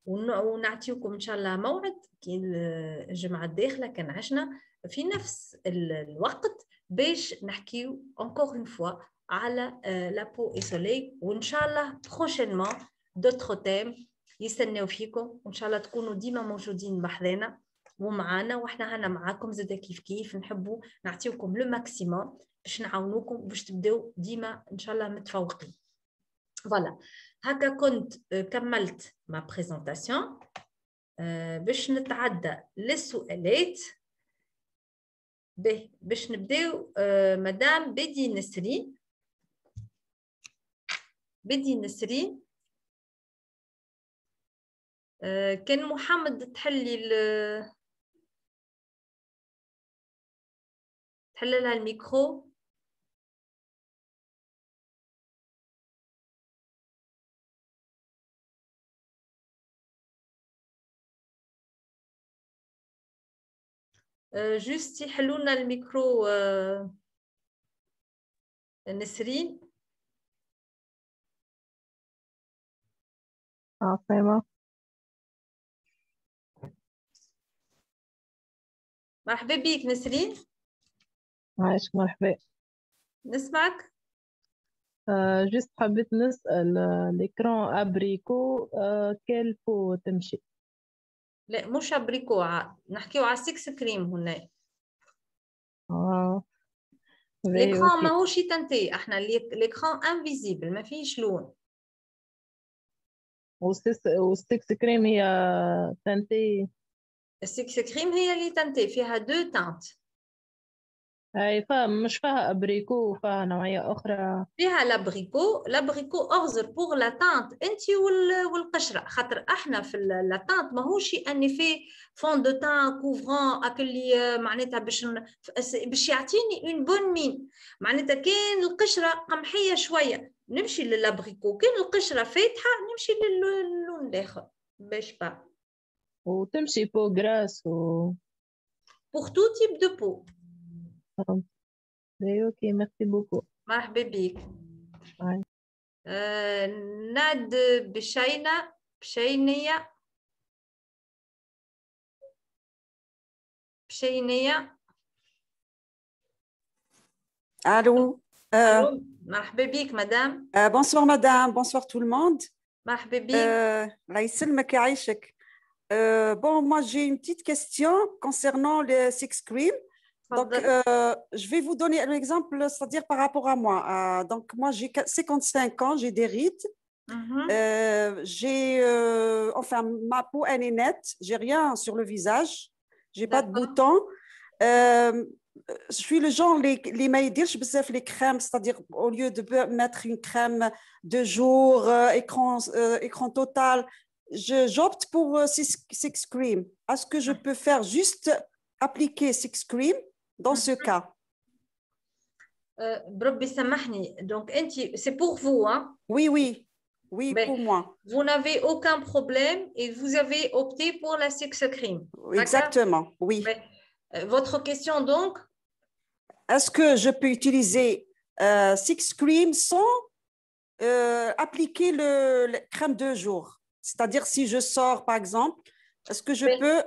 ونعطيكم ان شاء الله موعد كي الجمعه الداخله كان عشنا في نفس الوقت باش نحكيو encore une fois على لا بو اي سولي وان شاء الله بروشينمون دوتر تيم يستناو فيكم وان شاء الله تكونوا ديما موجودين بحذانا ومعانا واحنا هنا معاكم زاد كيف نحبوا نعطيوكم لو ماكسيموم باش نعاونوكم باش تبداو ديما ان شاء الله متفوقين. فوالا هكا كنت كملت ما بريزونطاسيون. باش نتعدى للسؤالات. باش نبداو مدام بدي نسرين. بدي نسرين كان محمد تحلي تحل لها الميكرو. جوست يحلونا الميكرو نسرين. فاهمة. مرحبا بك نسرين. عايشك مرحبا. نسمعك. جست حبيت نسأل الإكران أبريكو كيف تمشي؟ لا مش ابريكو، نحكيو على 6 كريم هنا. l'écran ماهوش تنتي، احنا l'écran انفيزيبل ما فيش لون. والسكس كريم هي تنتي. السكس كريم هي اللي تنتي فيها 2 تانت. اي مش فيها ابريكو، فيها نوعية أخرى. فيها لابريكو أغزر بوغ لا تانت انت والقشرة، خاطر احنا في لا تانت ماهوش اني في فون دو تان كوفرون اكلي معناتها باش يعطيني اون بون مين. معناتها كان القشرة قمحية شوية نمشي للابريكو، كان القشرة فاتحة نمشي للون الآخر باش با. وتمشي بو غراس بوغ تو تيب دو بو. اوكي ميرسي بوكو. مرحبا بك. ناد بشينية. Allô. مرحبا بك مدام. Bonsoir madame, bonsoir tout le monde. مرحبا بك. الله يسلمك يعيشك. Bon, moi j'ai une petite question concernant le six cream. Donc, je vais vous donner un exemple, c'est-à-dire par rapport à moi. Donc, moi j'ai 55 ans, j'ai des rides. Enfin, ma peau elle est nette, j'ai rien sur le visage, j'ai pas de boutons. Je suis le genre les maïdir, je besoin les crèmes, c'est-à-dire au lieu de mettre une crème de jour, écran total, j'opte pour six cream. Est-ce que je peux faire juste appliquer six cream dans ce cas? بربي سامحني. Donc c'est pour vous hein? Oui, mais pour moi. Vous n'avez aucun problème et vous avez opté pour la six cream. Exactement, oui. Mais, votre question donc? Est-ce que je peux utiliser six cream sans appliquer le crème de jour? C'est-à-dire si je sors par exemple, est-ce que je peux...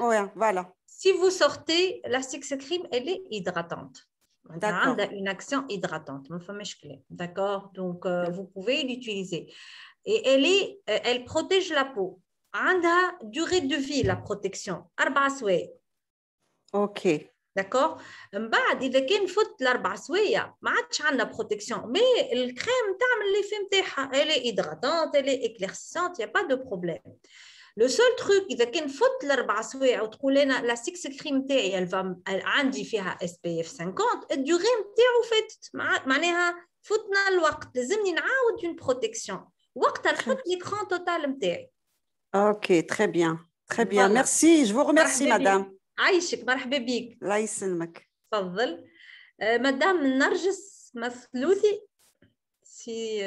Ouais, voilà. Si vous sortez, la six cream elle est hydratante. D'accord. Une action hydratante. D'accord. Donc vous pouvez l'utiliser. Et elle protège la peau. عندها durée de vie la protection 4 سوايع. Ok. D'accord. من بعد إذا كان فوت ال4 سوايع ما عادش عندنا بروتكسيون، مي الكريم تعمل لي في نتاعها elle est hydratante, elle est éclaircissante, il y a pas de problème. Le seul truc إذا كان فوت ال4 سوايع وتقول أنا لا 6 كريم تاعي عندي فيها SPF 50 الديوري نتاعو فاتت، معناها فوتنا الوقت، لازمني نعاود اون بروتكسيون وقتها نحط l'écran total نتاعي. Ok, très bien. Très bien. Merci, je vous remercie madame. عايشك مرحبا بك. الله يسلمك. تفضل. مدام نرجس مثلوثي. سي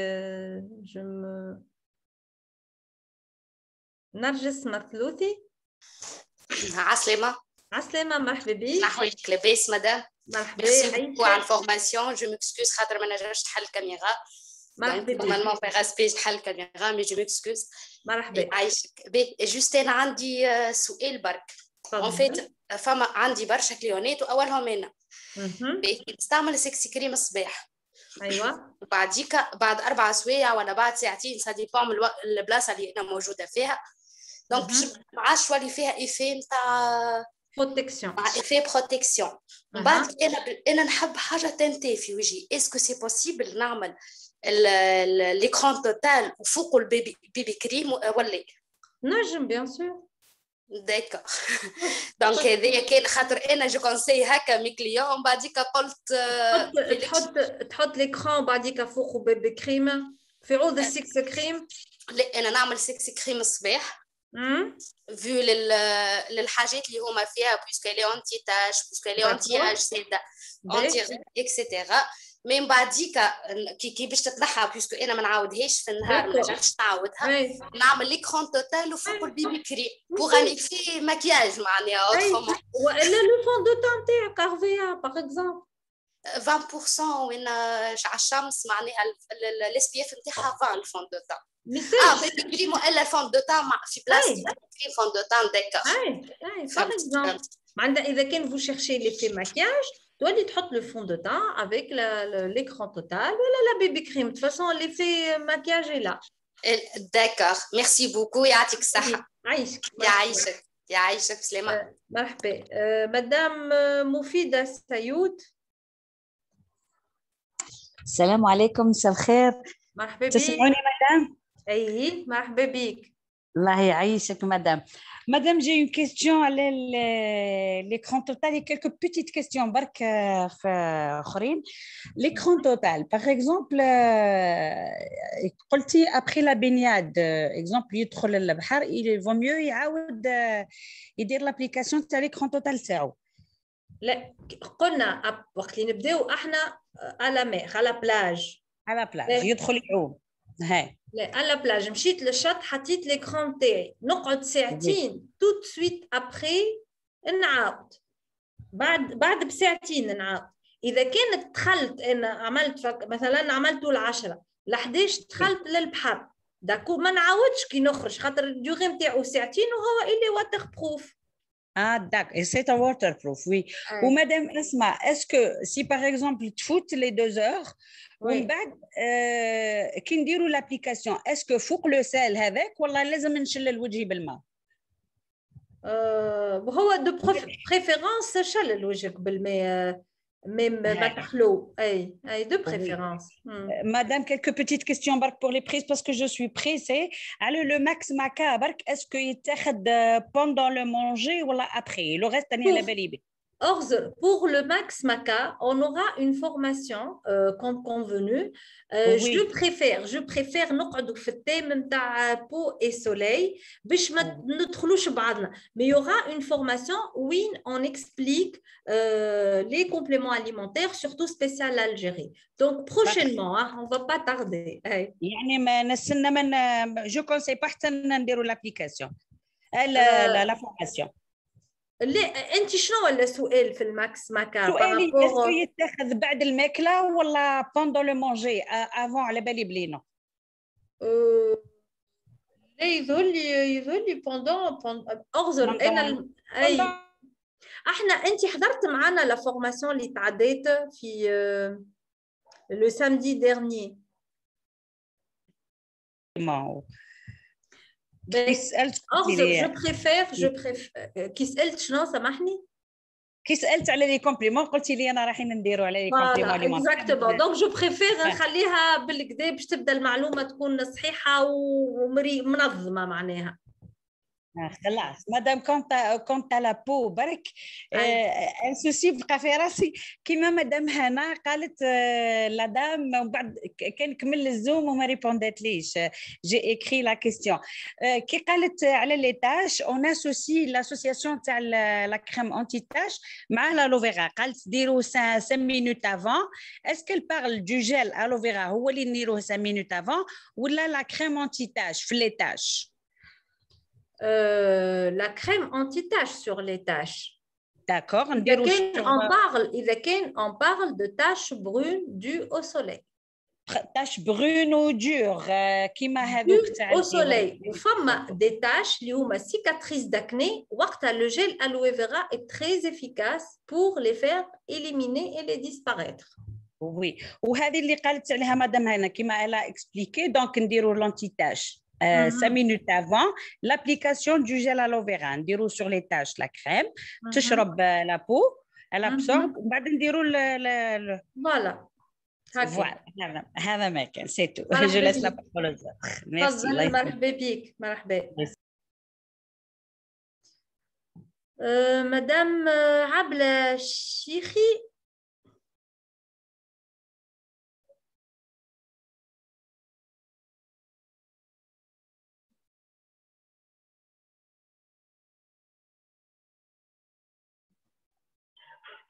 نرجس مثلوثي. عسلامة مرحبا بك. نحويك لاباس مدام. مرحبا. ميرسي بوكو على الفورماسيون. جو مكسكوز خاطر ما نجمش نحل الكاميرا. مرحبا بك. نورمالمون في غاسبيج نحل الكاميرا مي جو مكسكوز. مرحبا. عايشك. باهي جوست انا عندي سؤال برك. اون فيت فما عندي برشا كليونات واولهم انا. باهي نستعمل السكسي كريم الصباح. ايوه. وبعديك بعد 4 سوايع ولا بعد ساعتين سا ديبون من البلاصه اللي انا موجوده فيها. دونك ما عادش ولي فيها ايفي نتاع بروتكسيون مع افي بروتكسيون. من بعد انا نحب حاجه تنتي في وجهي، اسكو سي بوسيبل نعمل ليكران توتال وفوق البيبي كريم ولا؟ نجم بيان سور. داكور. دونك هذايا كان خاطر انا جو كونساي هكا مي كليون، بعديك قلت تحط ليكران بعديك فوق بيبي كريم في عوض السكس كريم. لا انا نعمل سكس كريم الصباح فيو للحاجات اللي هما فيها بويسكو لي انتي تاش بويسكو لي انتي اج زاده انتي اكسيتيرا. من بعديك كي باش تتنحى بويسكو انا ما نعاودهاش في النهار، ما نجمش نعاودها، نعمل ليكران توتال وفوق البيبي كريم بوغ ان ايفي ماكياج معناها اوترومون. والا لو فون دو تان تاعك ارفيا باغ اكزومبل 20% وين على الشمس معناها الاس بي اف نتاعها 20 الفون دو تان. بيبي كريم والا الفون دو تان في بلاصه فون دو تان داكور. معناتها اذا كان فو شيرشي لي في ماكياج تولي تحط لو فون دو تان افيك ليكران توتال ولا لا بيبي كريم. دو فاسون لي في ماكياج لا. داكور ميرسي بوكو، يعطيك الصحه. عايشك يعيشك بسلامه. مرحبا. مدام مفيدة سيود. السلام عليكم، مساء الخير. مرحبا بك. تسمعوني مدام؟ اي مرحبا بك. الله يعيشك مدام. Madame, j'ai une question à l'écran total et quelques petites questions. L'écran total, par exemple, après la baignade, exemple, il vaut mieux يدير l'application تاع l'écran total تاعو. لا قلنا وقت اللي نبداو احنا على مير على بلاج. على بلاج يدخل يعوم. هاي. لا على بلاج مشيت للشط حطيت ليكران تاعي نقعد ساعتين توت سويت ابري نعاود بعد بساعتين نعاود. اذا كانت دخلت انا عملت مثلا عملته ل10 ل11 دخلت للبحر داكو ما نعاودش كي نخرج خاطر الديوغي نتاعو ساعتين وهو اللي واتر بروف. D'accord, et c'est un waterproof, oui. Ou madame Asma, est-ce que si par exemple tu foutes les 2 heures, ومن بعد كي نديروا l'application, est-ce que فوق le sel هذاك ولا لازم نشل الوجه بالماء؟ هو دو بريفيرونس شل وجهك بالماء ما تخلو. اي دو بريفيرونس. Madame, quelques petites questions pour les prises parce que je suis pressée. Alors le max maca est-ce que يتاخد pendant le manger ou après? Le reste année la belle. Pour le Max Maca, on aura une formation comme convenu. Oui. Je préfère نقعدوا في الثيم نتاع peau et soleil باش ما ندخلوش بعضنا. Mais il y aura une formation où on explique les compléments alimentaires, surtout spécial l'Algérie. Donc prochainement, on va pas tarder. يعني ما نستنى من je conseille pas حتى نديروا l'application. la formation. لا انت شنو ولا سؤال في الماكس ماكا؟ سؤالي اسكو يتاخذ بعد الماكله ولا بوندون لو مونجي افون على بالي بلينو؟ لا يظل بوندون اغزر انا اي احنا انت حضرت معنا لا فورماسيون اللي تعديت في لو سامدي ديرني. كي سالت جو بريفير كي سالت شنو سامحني؟ كي سالت على لي كومبليمون قلتي لي انا رايحين نديروا على لي كومبليمون. اكزاكتومون دونك جو بريفير نخليها بالكدا باش تبدا المعلومه تكون صحيحه ومنظمه معناها. خلاص مادام كونت على بو برك السوسي بقى في راسي كيما مدام هنا قالت لا دام ومن بعد كان كمل الزوم وما ريبونداتليش جي اكري لا كيستيون كي قالت على لي تاش اون اسوسي لاسوسياسيون تاع لا كريم انتي تاش مع الالوفيرا قالت ديروا 5 مينوت افون. اسكو بارل دو جيل الوفيرا هو اللي نديروه 5 مينوت افون ولا لا كريم انتي تاش في لي تاش؟ La crème anti-tache sur les taches. D'accord. On parle de taches brunes dues au soleil. Taches brunes ou dures au soleil. Femme des taches qui ont une cicatrice d'acné, le gel aloe vera est très efficace pour les faire éliminer et les disparaître. Oui. وهذه اللي قالت عليها مدام هنا كما elle a expliqué donc نديروا l'anti-tache. 5 minutes avant l'application du gel aloe vera. نديرو sur les taches la crème تشرب la peau, elle absorbe وبعدين نديرو voilà. Voilà, هذا ما كان c'est tout. Je laisse la parole aux autres. Merci. مرحبا بك مرحبا. مدام عبلة الشيخي.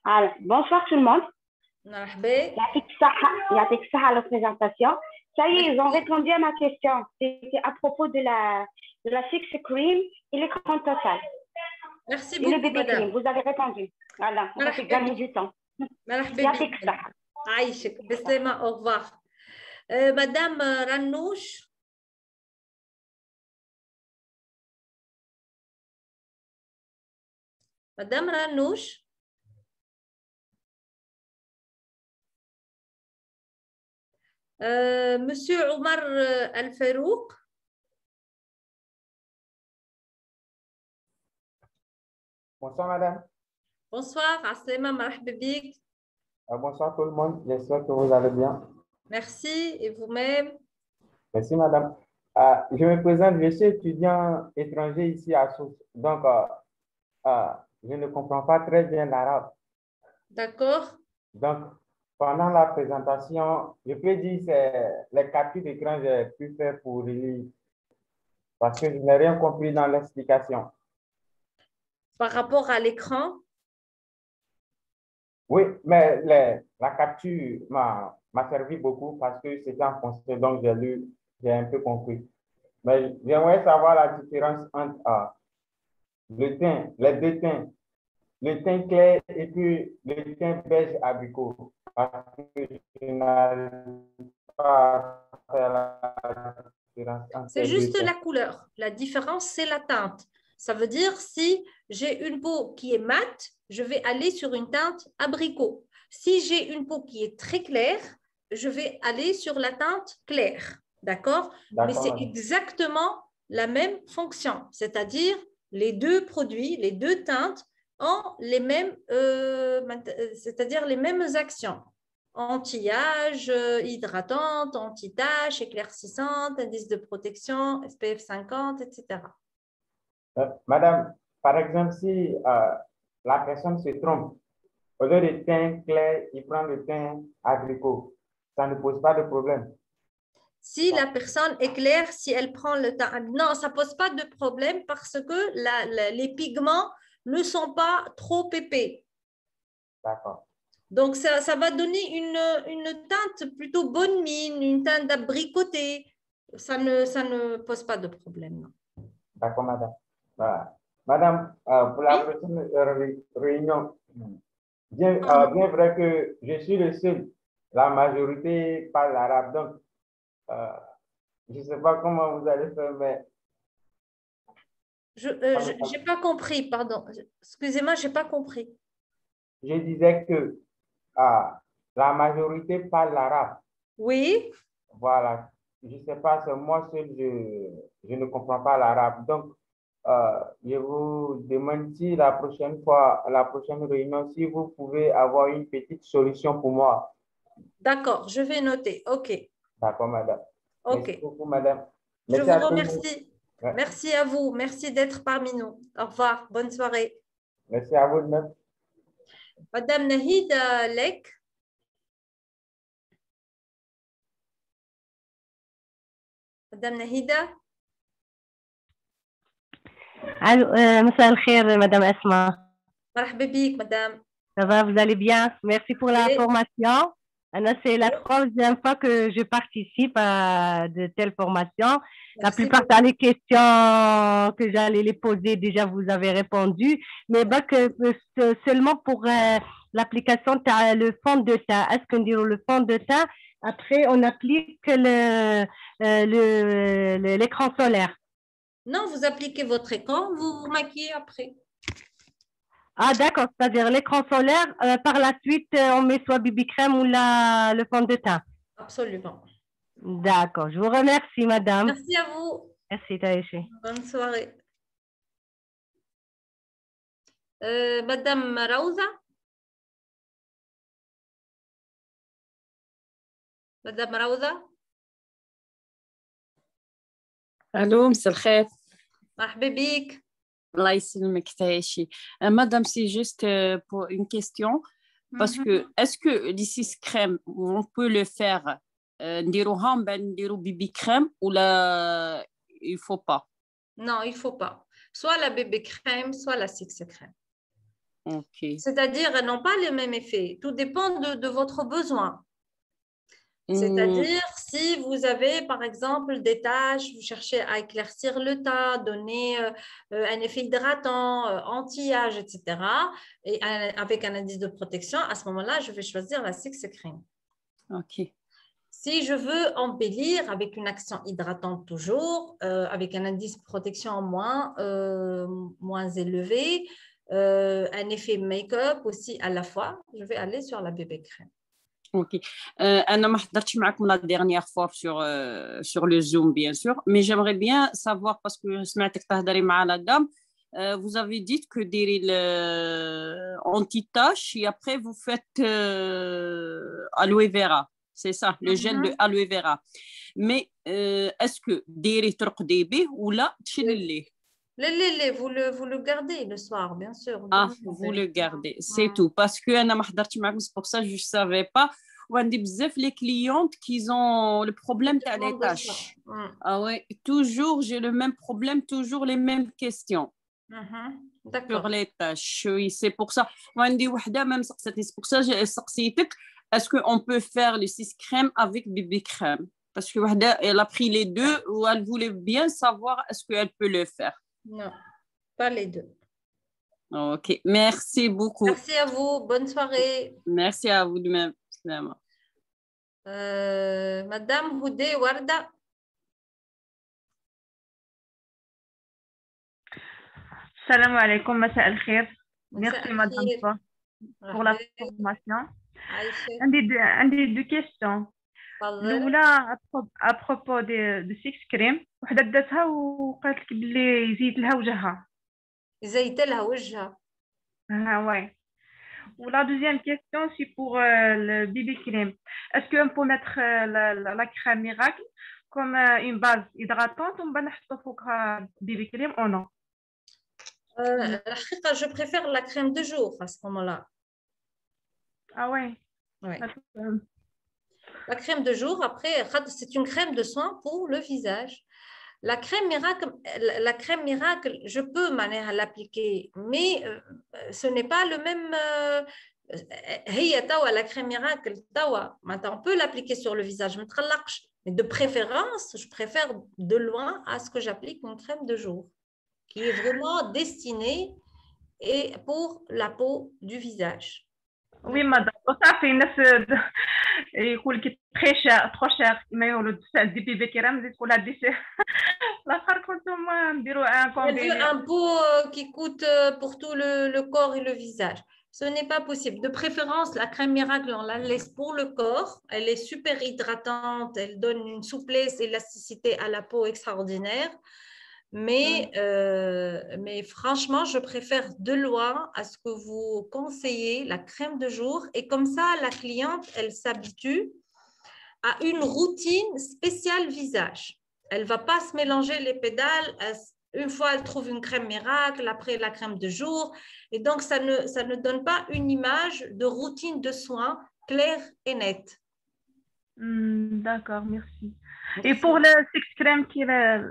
Alors, bonsoir tout le monde. مرحبا. يعطيك الصحة على la présentation. Ça y est, ils ont répondu à ma question. C'était à propos de la Fix Cream et l'écran total. Merci et beaucoup, le bébé madame. cream, vous avez répondu. Voilà, on a fait gagner du temps. يعطيك الصحة. عايشك بالسلامة. Au revoir. Madame Ranouche. Madame Ranouche. Monsieur Omar Al-Farouk. Bonsoir madame. Bonsoir, Aslema, marhaba bik. Bonsoir tout le monde, j'espère que vous allez bien. Merci, et vous-même? Merci madame. Je me présente, je suis étudiant étranger ici à Sousse, donc je ne comprends pas très bien l'arabe. D'accord. Donc, pendant la présentation, je peux dire que les captures d'écran que j'ai pu faire pour relire, parce que je n'ai rien compris dans l'explication. Par rapport à l'écran? Oui, mais la capture m'a servi beaucoup parce que c'était en français, donc j'ai lu, j'ai un peu compris. Mais j'aimerais savoir la différence entre le teint, les deux teints, le teint clair et puis le teint beige abricot. Parce que je n'arrive pas à faire la différence entre c'est les juste deux la couleur. La différence, c'est la teinte. Ça veut dire si j'ai une peau qui est mate, je vais aller sur une teinte abricot. Si j'ai une peau qui est très claire, je vais aller sur la teinte claire. D'accord? Mais c'est exactement la même fonction. C'est-à-dire les deux produits, les deux teintes ont les mêmes, c'est-à-dire les mêmes actions. Anti-âge, hydratante, anti-tache, éclaircissante, indice de protection, SPF 50, etc. Madame, par exemple, si la personne se trompe, au lieu de teint clair, il prend le teint abricot, ça ne pose pas de problème. Si la personne est claire, si elle prend le teint... Non, ça ne pose pas de problème parce que les pigments ne sont pas trop épais. D'accord. Donc, ça va donner une teinte plutôt bonne mine, une teinte d'abricoté. Ça ne pose pas de problème. D'accord, madame. Voilà. Madame, pour la prochaine réunion, bien vrai que je suis le seul, la majorité parle l'arabe, donc je ne sais pas comment vous allez faire, mais... Je n'ai pas compris, pardon. Excusez-moi, je n'ai pas compris. Je disais que la majorité parle l'arabe. Oui. Voilà. Je ne sais pas, c'est moi seul, je ne comprends pas l'arabe. Donc, je vous demande si la prochaine fois, la prochaine réunion, si vous pouvez avoir une petite solution pour moi. D'accord, je vais noter. OK. D'accord, madame. OK. Merci beaucoup, madame. Merci, je vous remercie. Ouais. Merci à vous. Merci d'être parmi nous. Au revoir. Bonne soirée. Merci à vous de même. Madame Nahida Lek. Madame Nahida. Allô, مساء الخير Madame Asma. مرحبا بك Madame. Ça va, vous allez bien? Merci pour l'information. C'est la troisième fois que je participe à de telles formations. La plupart des questions que j'allais les poser, déjà vous avez répondu. Mais seulement pour l'application, tu as le fond de teint. Est-ce qu'on dit le fond de teint? Après, on applique l'écran solaire. Non, vous appliquez votre écran, vous vous maquillez après. Ah, d'accord, c'est-à-dire l'écran solaire, par la suite, on met soit BB crème ou le fond de teint. Absolument. D'accord, je vous remercie, madame. Merci à vous. Merci Taïchi. Bonne soirée. Madame Raouza. Madame Raouza. Allô, مساء الخير. مرحبا بك. الله يسلمك تعيشي. Madame, c'est juste pour une question. Parce que, est-ce que les 6 crèmes, on peut le faire نديروهم نديرو بيبي crème ou là, il faut pas? Non, il faut pas. Soit la bébé crème, soit la 6 crème. Ok. C'est-à-dire, elles n'ont pas le même effet. Tout dépend de votre besoin. C'est-à-dire, si vous avez, par exemple, des taches, vous cherchez à éclaircir le teint, donner un effet hydratant, anti-âge, etc., et avec un indice de protection, à ce moment-là, je vais choisir la 6 crème. Ok. Si je veux embellir avec une action hydratante toujours, avec un indice de protection moins élevé, un effet make-up aussi à la fois, je vais aller sur la bébé crème. Ok. أنا ما حضرتش معكم la dernière fois sur le Zoom, bien sûr, mais j'aimerais bien savoir, parce que سمعتك تهضري مع la dame, vous avez dit que ديري anti-tache et après vous faites aloe vera. C'est ça, le gel de aloe vera. Mais est-ce que ديري ترقدي به ولا تشيلي ليه؟ Vous le gardez le soir, bien sûr. Ah, vous le gardez, c'est tout. Parce que c'est pour ça que je ne savais pas. وعندي بزاف les clientes qui ont le problème de les tâches. Ah ouais, toujours j'ai le même problème, toujours les mêmes questions. Sur les tâches. Oui, c'est pour ça. وعندي وحدة même سقسيتني, c'est pour ça que سقسيتك. Est-ce qu'on peut faire les 6 crèmes avec bébé crème? Parce que وحدة, elle a pris les deux ou elle voulait bien savoir est-ce qu'elle peut le faire. Non, pas les deux. Ok, merci beaucoup. Merci à vous, bonne soirée. Merci à vous de même. Madame Houdé Warda. Salam alaikum, مساء الخير. Merci madame pour la formation. عندي deux questions. الأولى à propos de 6 crèmes. وحدة داتها وقالت لك بلي يزيد لها وجهها. يزيد لها وجهها. Ouais. Ou la deuxième question, c'est pour le bébé crème. Est-ce qu'on peut mettre la crème miracle comme une base hydratante ou on va mettre فوقها bébé crème ou non? Je préfère la crème de jour à ce moment-là. Ah ouais. Ouais. La crème de jour, après, c'est une crème de soin pour le visage. La crème miracle, je peux l'appliquer, mais ce n'est pas le même. La crème miracle, on peut l'appliquer sur le visage, mais de préférence, je préfère de loin à ce que j'applique une crème de jour, qui est vraiment destinée pour la peau du visage. Oui, madame. وصافي الناس يقول لك très cher كما يقولوا دي بيبي كريم زيد تقول هادي الاخر كنتم نديروا ان كومبيني. Un pot qui coûte pour tout le corps et le visage. Ce n'est pas possible. De préférence, la crème miracle, on la laisse pour le corps. Elle est super hydratante, elle donne une souplesse et élasticité à la peau extraordinaire. Mais franchement, je préfère de loin à ce que vous conseillez la crème de jour. Et comme ça, la cliente, elle s'habitue à une routine spéciale visage. Elle ne va pas se mélanger les pédales. Une fois, elle trouve une crème miracle, après la crème de jour. Et donc, ça ne donne pas une image de routine de soins claire et nette. D'accord, merci. Et pour le 6 crème qui est...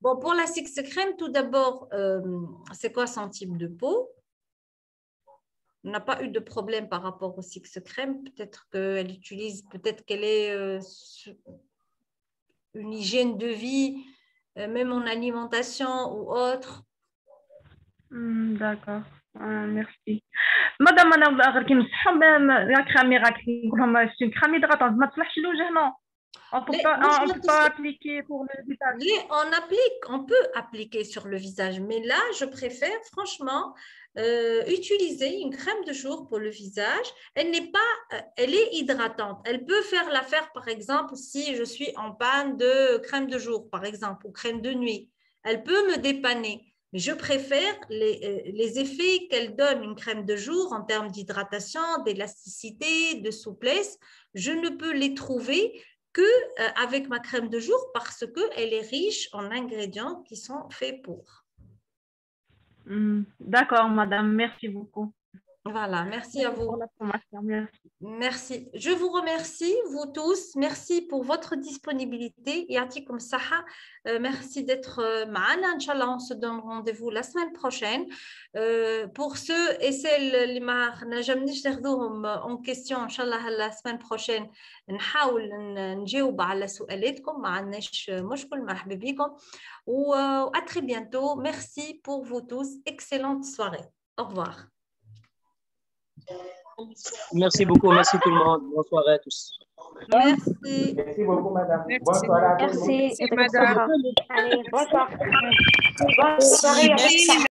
Bon, pour la 6 crème, tout d'abord, c'est quoi son type de peau? On n'a pas eu de problème par rapport aux 6 crème. Peut-être qu'elle utilise, peut-être qu'elle est une hygiène de vie, même en alimentation ou autre. D'accord, merci. Madame, أنا غير كي نصحهم لا كريم ميراكل نقول لهم سي كريم هيدراتونت ما تصلحش للوجه نو. On ne peut pas appliquer pour le visage. On peut appliquer sur le visage, mais là, je préfère franchement utiliser une crème de jour pour le visage. Elle est hydratante. Elle peut faire l'affaire, par exemple, si je suis en panne de crème de jour, par exemple, ou crème de nuit. Elle peut me dépanner. Mais je préfère les effets qu'elle donne, une crème de jour, en termes d'hydratation, d'élasticité, de souplesse. Je ne peux les trouver qu'avec ma crème de jour parce qu'elle est riche en ingrédients qui sont faits pour. D'accord, madame. Merci beaucoup. Voilà, merci à vous. Pour la formation, merci. Merci. Je vous remercie, vous tous. Merci pour votre disponibilité. Yatikum saha. Merci d'être معنا. Inch'Allah, on se donne rendez-vous la semaine prochaine. Pour ceux et celles qui ما نجمنيش ناخذوهم en question, Inch'Allah, la semaine prochaine, نحاول نجاوب على سؤالاتكم. ما عندناش مشكل. مرحبا بكم. À très bientôt. Merci pour vous tous. Excellente soirée. Au revoir. Merci beaucoup, merci tout le monde. Bonsoir à tous. Merci. Merci beaucoup, madame. Merci. Bonsoir à tous. Merci, Merci, madame. Allez, bonsoir. Bonne soirée.